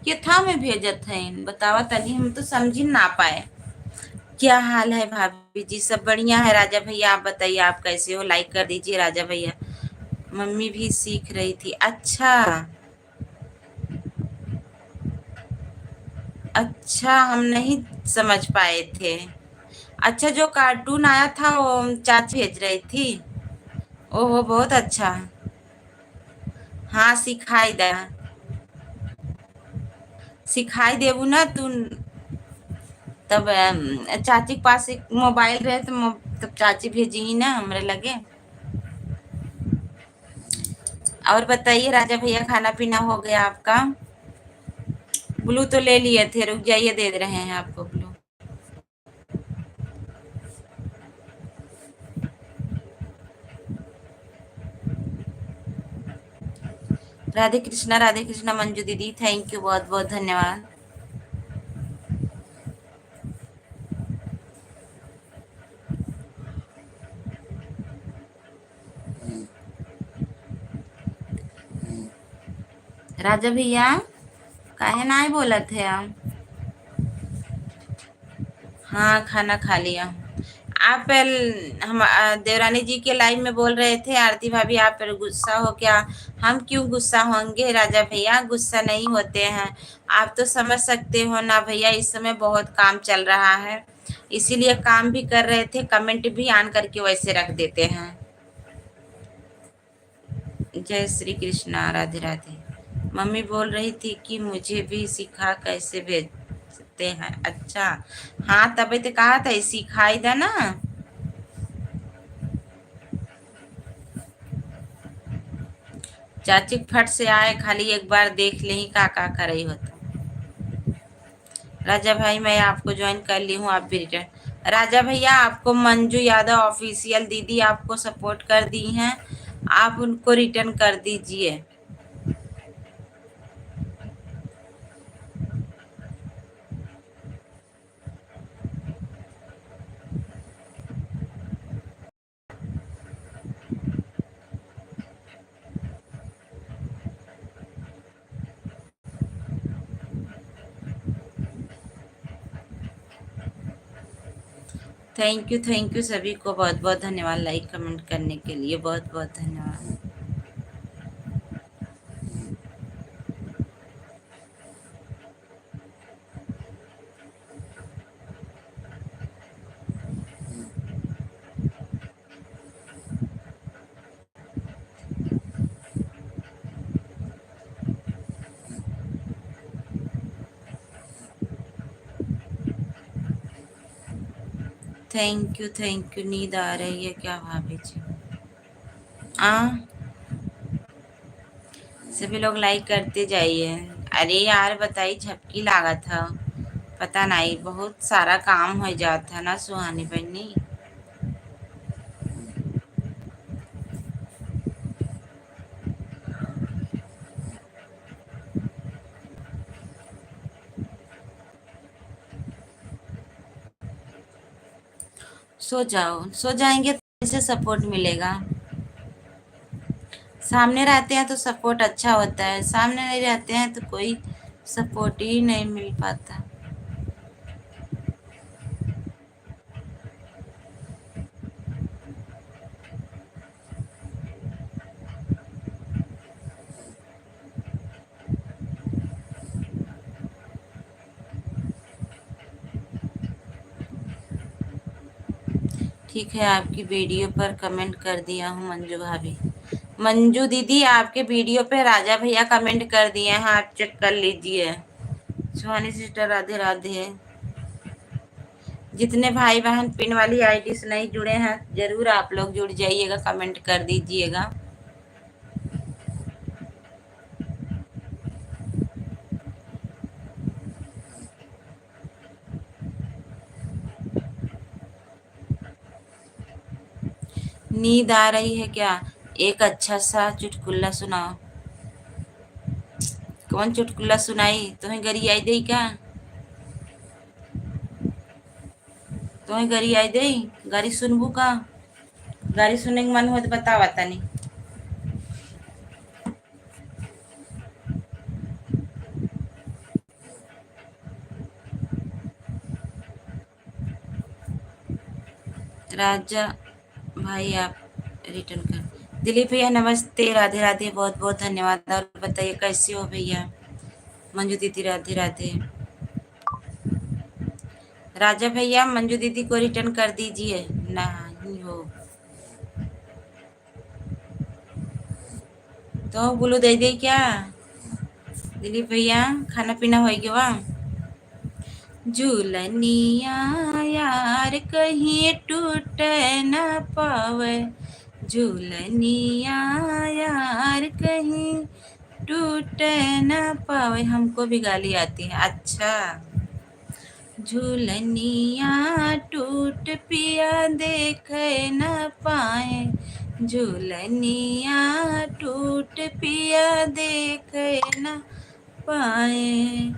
ये था मैं भेजत है, बतावा तनी, हम तो समझ ही ना पाए। क्या हाल है भाभी जी, सब बढ़िया है। राजा भैया आप बताइए, आप कैसे हो? लाइक कर दीजिए राजा भैया। मम्मी भी सीख रही थी। अच्छा अच्छा, हम नहीं समझ पाए थे। अच्छा, जो कार्टून आया था वो चाची भेज रही थी। ओहो, बहुत अच्छा। हाँ सिखाई दे, सिखाई देबू ना तू। तब चाची के पास एक मोबाइल रहे तो तब चाची भेजी ही ना हमरे लगे। और बताइए राजा भैया, खाना पीना हो गया आपका? ब्लू तो ले लिए थे, रुक जाइए, दे रहे हैं आपको ब्लू। राधे कृष्णा मंजू दीदी, थैंक यू, बहुत बहुत धन्यवाद। राजा भैया काहे ना ही बोला थे आप? हाँ खाना खा लिया। आप हम देवरानी जी के लाइव में बोल रहे थे, आरती भाभी आप पर गुस्सा हो क्या? हम क्यों गुस्सा होंगे राजा भैया, गुस्सा नहीं होते हैं। आप तो समझ सकते हो ना भैया, इस समय बहुत काम चल रहा है, इसीलिए काम भी कर रहे थे, कमेंट भी ऑन करके वैसे रख देते हैं। जय श्री कृष्णा, राधे राधे। मम्मी बोल रही थी कि मुझे भी सिखा कैसे भेजते हैं। अच्छा हाँ, तभी तो कहा था सिखाई था ना। चाची फट से आए, खाली एक बार देख ले ही का कर रही होता। राजा भाई मैं आपको ज्वाइन कर ली हूँ, आप भी रिटर्न। राजा भैया आपको मंजू यादव ऑफिशियल दीदी आपको सपोर्ट कर दी हैं, आप उनको रिटर्न कर दीजिए। थैंक यू सभी को बहुत बहुत धन्यवाद लाइक कमेंट करने के लिए, बहुत बहुत धन्यवाद। Thank you. नींद आ रही है क्या भाभी जी? आ सभी लोग लाइक करते जाइए। अरे यार बताई झपकी लागा था, पता नहीं बहुत सारा काम हो जाता ना सुहानी बहनी। सो जाओ, सो जाएंगे तो कैसे सपोर्ट मिलेगा? सामने रहते हैं तो सपोर्ट अच्छा होता है, सामने नहीं रहते हैं तो कोई सपोर्ट ही नहीं मिल पाता। ठीक है, आपकी वीडियो पर कमेंट कर दिया हूँ मंजू भाभी। मंजू दीदी आपके वीडियो पे राजा भैया कमेंट कर दिए हैं, आप चेक कर लीजिए। सुहानी सिस्टर राधे राधे। जितने भाई बहन पिन वाली आईडी से नहीं जुड़े हैं जरूर आप लोग जुड़ जाइएगा, कमेंट कर दीजिएगा। नींद आ रही है क्या? एक अच्छा सा चुटकुल्ला सुनाओ। कौन चुटकुल्ला सुनाई? तुम्हें गरी आई दे क्या? तुम्हें गरी आई दे? गारी सुनबू का? गारी सुनने के मन हो तो बतावा तनी। राजा भाई आप रिटर्न कर। दिलीप भैया नमस्ते, राधे राधे, बहुत बहुत धन्यवाद। और बताइए कैसे हो भैया? मंजू दीदी राधे राधे। राजा भैया मंजू दीदी को रिटर्न कर दीजिए। नहीं हो तो बोलो दे दे क्या? दिलीप भैया खाना पीना हो गया? झूलनिया यार कहीं टूट न पावे, झूलनिया यार कहीं टूट न पावे। हमको भी गाली आती है। अच्छा। झूलनिया टूट पिया देख न पाए, झूलनिया टूट पिया देख न पाए।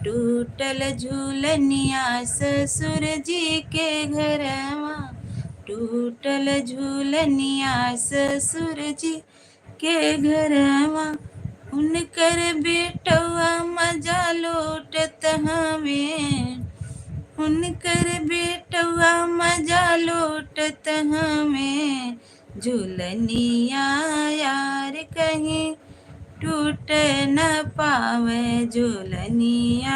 टूटल झूलनिया ससुर जी के घरवा, टूटल झूलनिया ससुर जी के घरवा। उनकर बेटवा मजा लूटत हमें, उनकर बेटवा मजा लूटत हमें। झूलनिया यार कहीं टूट न पावे, झूलनिया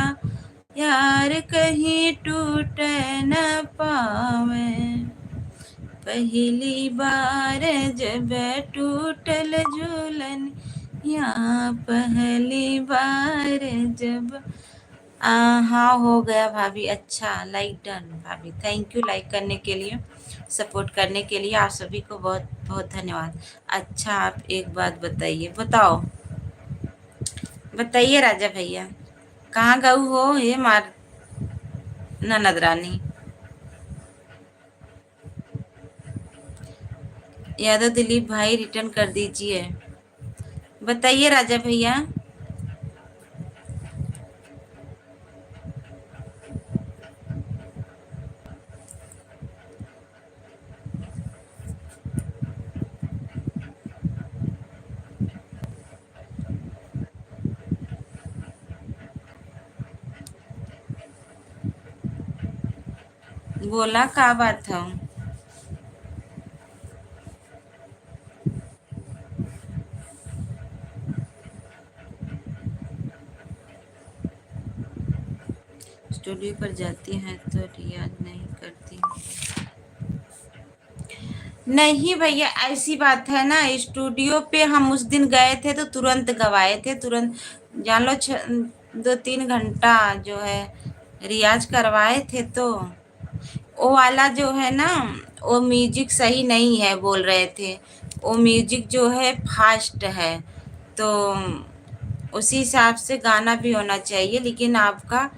यार कहीं टूट न पावे। पहली बार जब टूटल झूलन, यहाँ पहली बार जब हाँ हो गया भाभी। अच्छा लाइक डन भाभी, थैंक यू लाइक करने के लिए, सपोर्ट करने के लिए आप सभी को बहुत बहुत धन्यवाद। अच्छा आप एक बात बताइए, बताओ बताइए राजा भैया, कहाँ गऊ हो ये मार ननद रानी? यादव दिलीप भाई रिटर्न कर दीजिए। बताइए राजा भैया। बोला का बात है। स्टूडियो पर जाती हैं तो रियाज नहीं करती। नहीं भैया, ऐसी बात है ना, स्टूडियो पे हम उस दिन गए थे तो तुरंत गवाए थे, तुरंत जान लो 2-3 घंटा जो है रियाज करवाए थे। तो वो वाला जो है ना, वो म्यूजिक सही नहीं है बोल रहे थे। वो म्यूजिक जो है फास्ट है, तो उसी हिसाब से गाना भी होना चाहिए। लेकिन आपका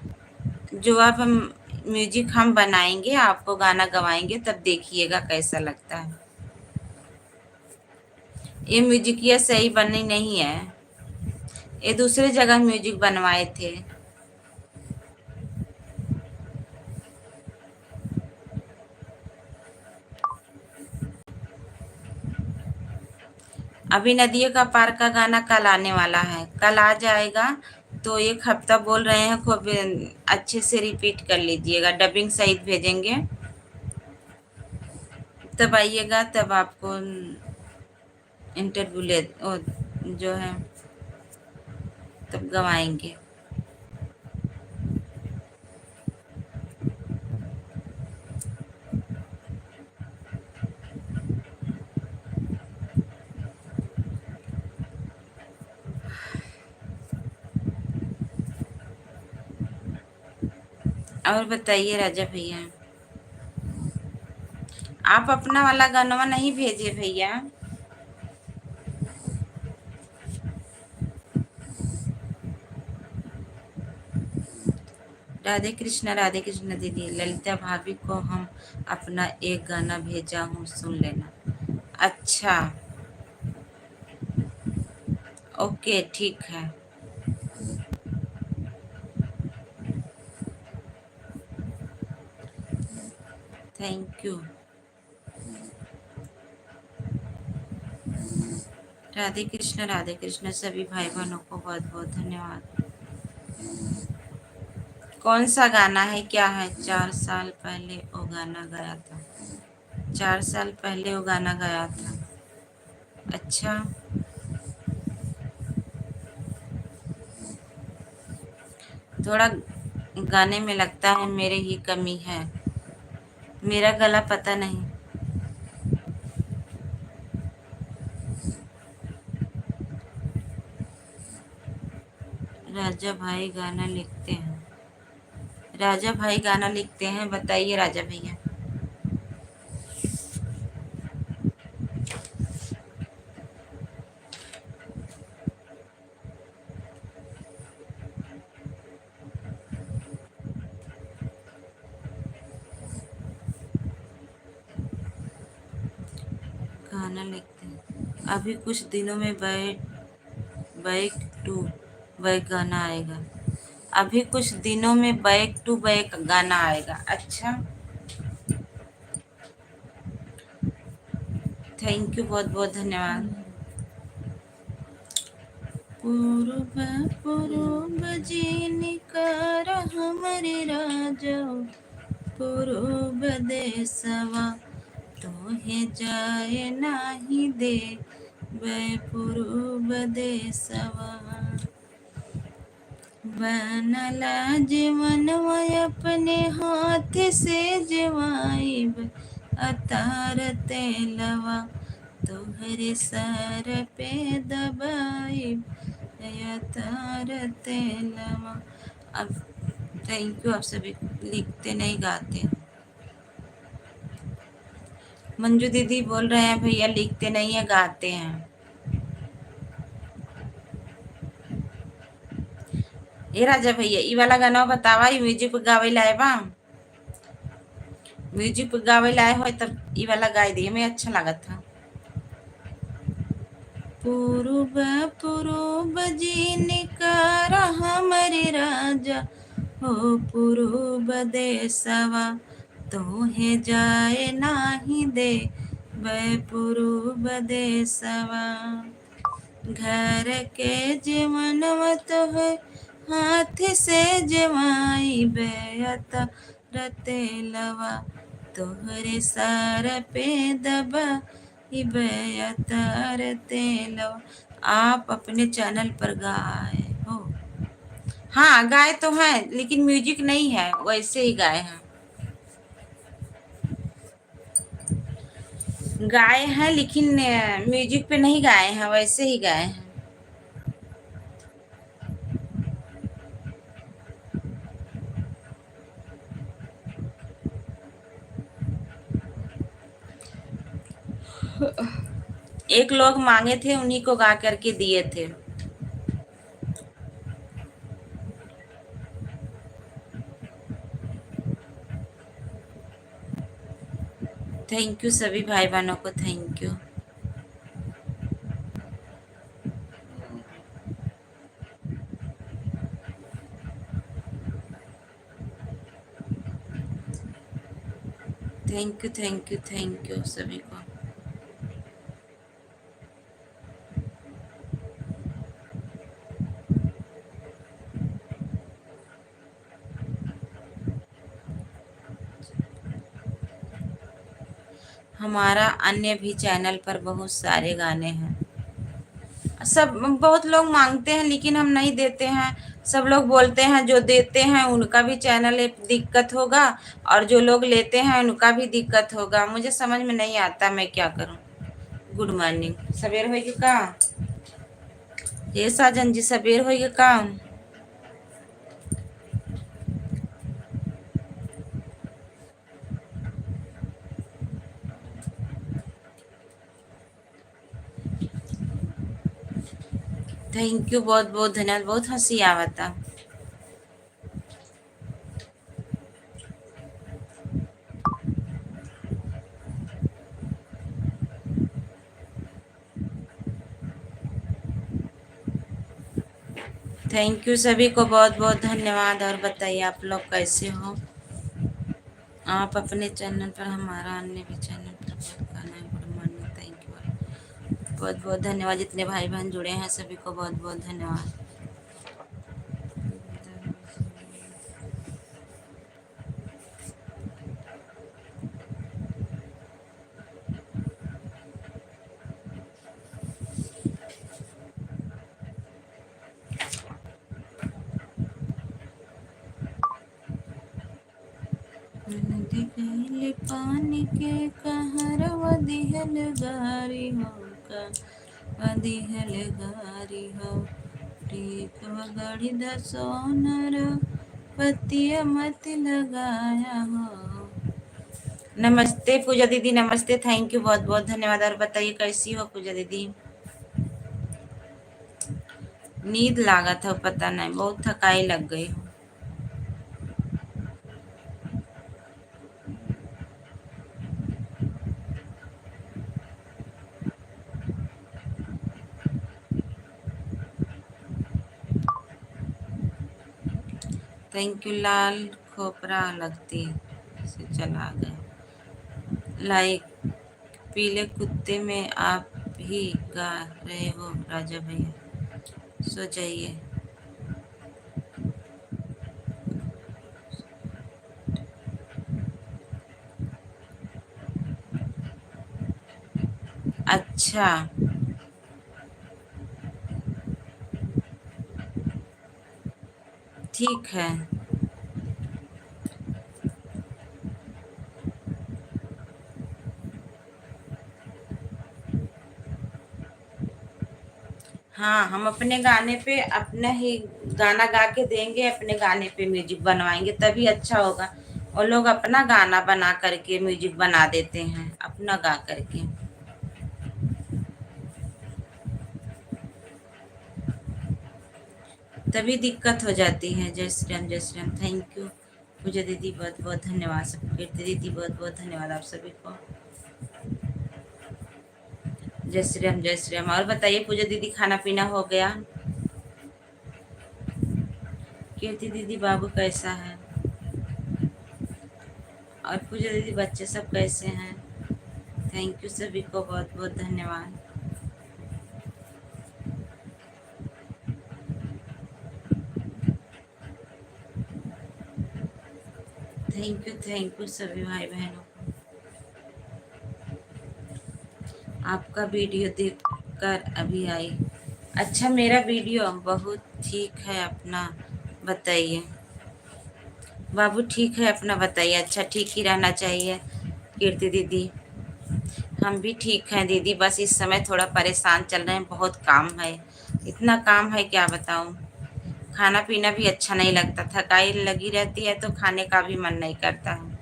जो आप हम म्यूजिक हम बनाएंगे, आपको गाना गवाएंगे, तब देखिएगा कैसा लगता है। ये म्यूजिक ये सही बनी नहीं है, ये दूसरे जगह म्यूजिक बनवाए थे। अभी नदियों का पार का गाना कल आने वाला है, कल आ जाएगा। तो 1 हफ्ता बोल रहे हैं, खूब अच्छे से रिपीट कर लीजिएगा, डबिंग सहित भेजेंगे। तब आइएगा, तब आपको इंटरव्यू ले जो है तब गवाएंगे। और बताइए राजा भैया, आप अपना वाला गाना नहीं भेजे भैया। राधे कृष्ण दीदी, ललिता भाभी को हम अपना एक गाना भेजा हूँ, सुन लेना। अच्छा, ओके, ठीक है। Thank you. राधे कृष्ण सभी भाई बहनों को बहुत बहुत धन्यवाद। कौन सा गाना है, क्या है? 4 साल पहले वो गाना गाया था। 4 साल पहले वो गाना गाया था। अच्छा, थोड़ा गाने में लगता है मेरे ही कमी है, मेरा गला पता नहीं। राजा भाई गाना लिखते हैं, राजा भाई गाना लिखते हैं, बताइए राजा भैया। गाना लिखते हैं, अभी कुछ दिनों में बैक टू बैक गाना आएगा। अभी कुछ दिनों में बैक टू बैक गाना आएगा। अच्छा, थैंक यू, बहुत बहुत धन्यवाद। पूर्व पूर्व जिनकर हमरे राजा, पूर्व देशवा तोहे जाए नाही दे, वे पूर्व देशवा। बनला जीवनवा अपने हाथ से जवाइब, अतार तेलवा तोहरे सर पे दबाइब, अतार तेलवा। अब थैंक यू, आप सभी लिखते नहीं गाते। मंजू दीदी बोल रहे हैं भैया लिखते नहीं है, गाते हैं। ये राजा भैया, ई वाला गाना बतावा, ई म्यूजिक पे गावे लाए बा, म्यूजिक पे गावे लाए हो तब ई वाला गाय दिए, मैं अच्छा लागत था। पूर्व पूर्व जिनकर हमरे राजा, हो पूर्व देशवा तोहे जाए नाही दे, वे पूर्व देशवा। घर के जीवनवा तो है हाथ से जवाई बेअता रतेलवा, तोहरे सार पे दबा तार तेलो। आप अपने चैनल पर गाए हो? हाँ, गाए तो हैं लेकिन म्यूजिक नहीं है, वैसे ही गाए हैं। गाए हैं लेकिन म्यूजिक पे नहीं गाए हैं, वैसे ही गाए हैं। एक लोग मांगे थे, उन्हीं को गा करके दिए थे। थैंक यू सभी भाई बहनों को, thank you. Thank you thank you thank you सभी को। हमारा अन्य भी चैनल पर बहुत सारे गाने हैं। सब बहुत लोग मांगते हैं लेकिन हम नहीं देते हैं। सब लोग बोलते हैं जो देते हैं उनका भी चैनल एक दिक्कत होगा, और जो लोग लेते हैं उनका भी दिक्कत होगा। मुझे समझ में नहीं आता मैं क्या करूं। गुड मॉर्निंग, सवेर होगी का? ये साजन जी सवेर होगी का? थैंक यू, बहुत बहुत धन्यवाद। बहुत हंसी आवता। थैंक यू सभी को, बहुत बहुत धन्यवाद। और बताइए आप लोग कैसे हो? आप अपने चैनल पर, हमारा अन्य भी चैनल पर बहुत गाना है। गुड मॉर्निंग, थैंक यू, बहुत बहुत धन्यवाद। जितने भाई बहन जुड़े हैं सभी को बहुत बहुत धन्यवाद। नदी गइल पानी के कहर दिहल गारी हो का, दिहल गारी हो। टेक गढ़ी द सोनर पतिया मत लगाया हो। नमस्ते पूजा दीदी, नमस्ते, थैंक यू, बहुत बहुत धन्यवाद। और बताइए कैसी हो पूजा दीदी? नींद लागत हो, पता नहीं, बहुत थकाई लग गई हो। Thank you. लाल खोपरा लगती से चला गया। लाइक पीले कुत्ते में आप भी गा रहे हो राजा भैया? सो जाइए। अच्छा, ठीक है। हाँ, हम अपने गाने पे अपना ही गाना गा के देंगे, अपने गाने पे म्यूजिक बनवाएंगे तभी अच्छा होगा। और लोग अपना गाना बना करके म्यूजिक बना देते हैं अपना गा करके। तभी दिक्कत हो जाती है। जय श्री राम, जय श्री राम, थैंक यू पूजा दीदी, बहुत बहुत धन्यवाद। सब कीर्ति दीदी, बहुत बहुत धन्यवाद आप सभी को। जय श्री राम, जय श्री राम। और बताइए पूजा दीदी, खाना पीना हो गया? कीर्ति दीदी, बाबू कैसा है? और पूजा दीदी, बच्चे सब कैसे हैं? थैंक यू सभी को, बहुत बहुत धन्यवाद। थैंक यू सभी भाई बहनों को। आपका वीडियो देखकर अभी आई। अच्छा, मेरा वीडियो बहुत ठीक है, अपना बताइए। बाबू ठीक है, अपना बताइए। अच्छा, ठीक ही रहना चाहिए कीर्ति दीदी। हम भी ठीक हैं दीदी, बस इस समय थोड़ा परेशान चल रहे हैं, बहुत काम है। इतना काम है क्या बताऊं। खाना पीना भी अच्छा नहीं लगता, थकाई लगी रहती है तो खाने का भी मन नहीं करता है।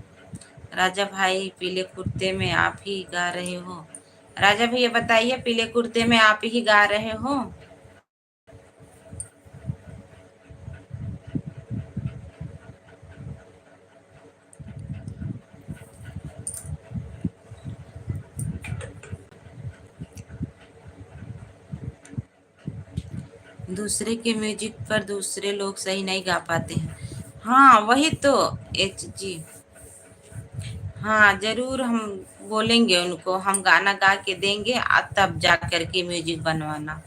राजा भाई, पीले कुर्ते में आप ही गा रहे हो? राजा भैया बताइए, पीले कुर्ते में आप ही गा रहे हो? दूसरे के म्यूजिक पर दूसरे लोग सही नहीं गा पाते हैं। हाँ वही तो। एच जी, हाँ जरूर, हम बोलेंगे उनको, हम गाना गा के देंगे तब जा करके म्यूजिक बनवाना।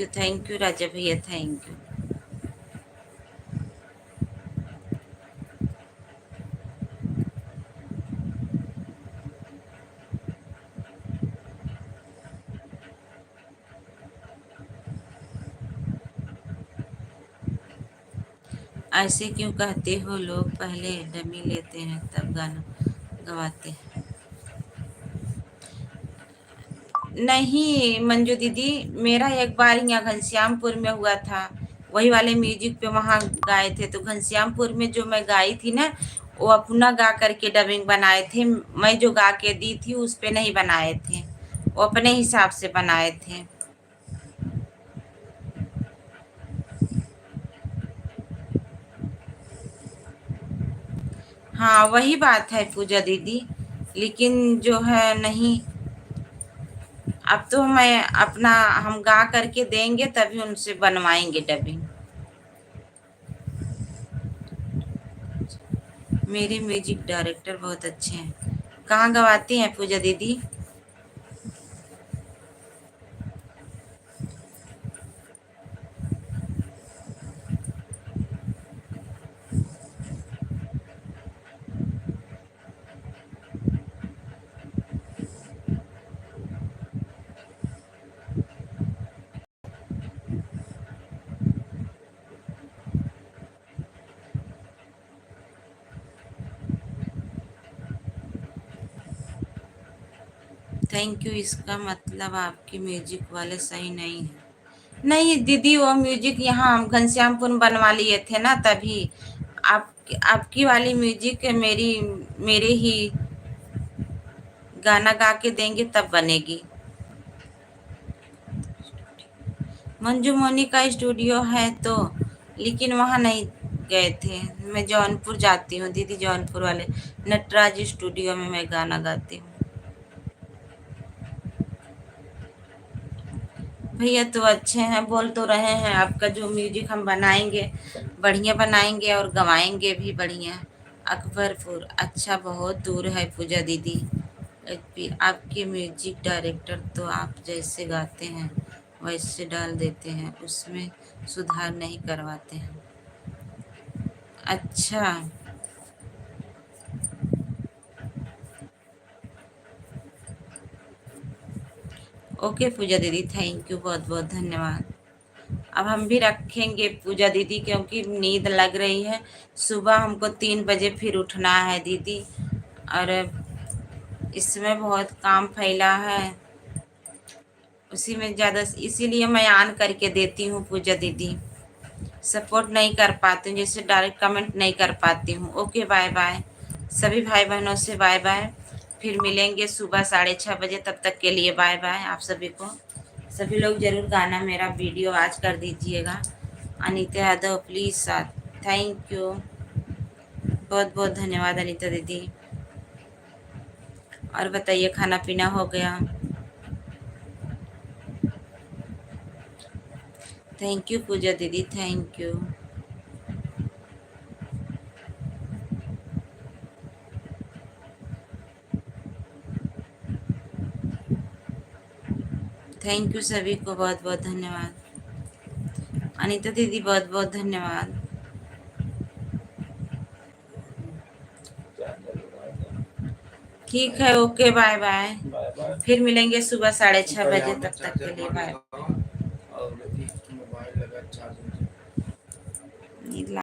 थैंक यू राजा भैया, थैंक यू। ऐसे क्यों कहते हो, लोग पहले डमी लेते हैं तब गाना गवाते हैं। नहीं मंजू दीदी, मेरा एक बार यहाँ घनश्यामपुर में हुआ था, वही वाले म्यूजिक पे वहाँ गाए थे। तो घनश्यामपुर में जो मैं गाई थी ना, वो अपना गा करके डबिंग बनाए थे। मैं जो गा के दी थी उस पे नहीं बनाए थे, वो अपने हिसाब से बनाए थे। हाँ वही बात है पूजा दीदी, लेकिन जो है नहीं, अब तो मैं अपना, हम गा करके देंगे तभी उनसे बनवाएंगे डबिंग। मेरे म्यूजिक डायरेक्टर बहुत अच्छे हैं। कहाँ गवाती हैं पूजा दीदी? थैंक यू, इसका मतलब आपके म्यूजिक वाले सही नहीं है। नहीं दीदी, वो म्यूजिक यहाँ हम घनश्यामपुर में बनवा लिए थे ना, तभी। आप आपकी वाली म्यूजिक मेरी, मेरे ही गाना गा के देंगे तब बनेगी। मंजू मोनी का स्टूडियो है तो, लेकिन वहाँ नहीं गए थे। मैं जौनपुर जाती हूँ दीदी, जौनपुर वाले नटराज स्टूडियो में मैं गाना गाती हूँ। भैया तो अच्छे हैं, बोल तो रहे हैं आपका जो म्यूजिक हम बनाएंगे बढ़िया बनाएंगे और गवाएंगे भी बढ़िया। अकबरपुर, अच्छा बहुत दूर है पूजा दीदी। आपके म्यूजिक डायरेक्टर तो आप जैसे गाते हैं वैसे डाल देते हैं, उसमें सुधार नहीं करवाते हैं। अच्छा, ओके पूजा दीदी, थैंक यू, बहुत बहुत धन्यवाद। अब हम भी रखेंगे पूजा दीदी, क्योंकि नींद लग रही है। सुबह हमको 3 बजे फिर उठना है दीदी, और इसमें बहुत काम फैला है, उसी में ज़्यादा, इसीलिए मैं ऑन करके देती हूँ पूजा दीदी। सपोर्ट नहीं कर पाती हूँ, जैसे डायरेक्ट कमेंट नहीं कर पाती हूँ। ओके बाय बाय, सभी भाई बहनों से बाय बाय। फिर मिलेंगे सुबह 6:30 बजे, तब तक के लिए बाय बाय आप सभी को। सभी लोग जरूर गाना मेरा वीडियो वॉच कर दीजिएगा। अनीता यादव प्लीज़ साथ, थैंक यू, बहुत बहुत धन्यवाद अनीता दीदी। और बताइए, खाना पीना हो गया? थैंक यू पूजा दीदी, थैंक यू। थैंक यू सभी को, बहुत बहुत धन्यवाद। अनीता दीदी बहुत बहुत धन्यवाद। ठीक है, okay, bye bye. Bye bye. फिर मिलेंगे सुबह 6:30 बजे, तब तक के लिए बाय।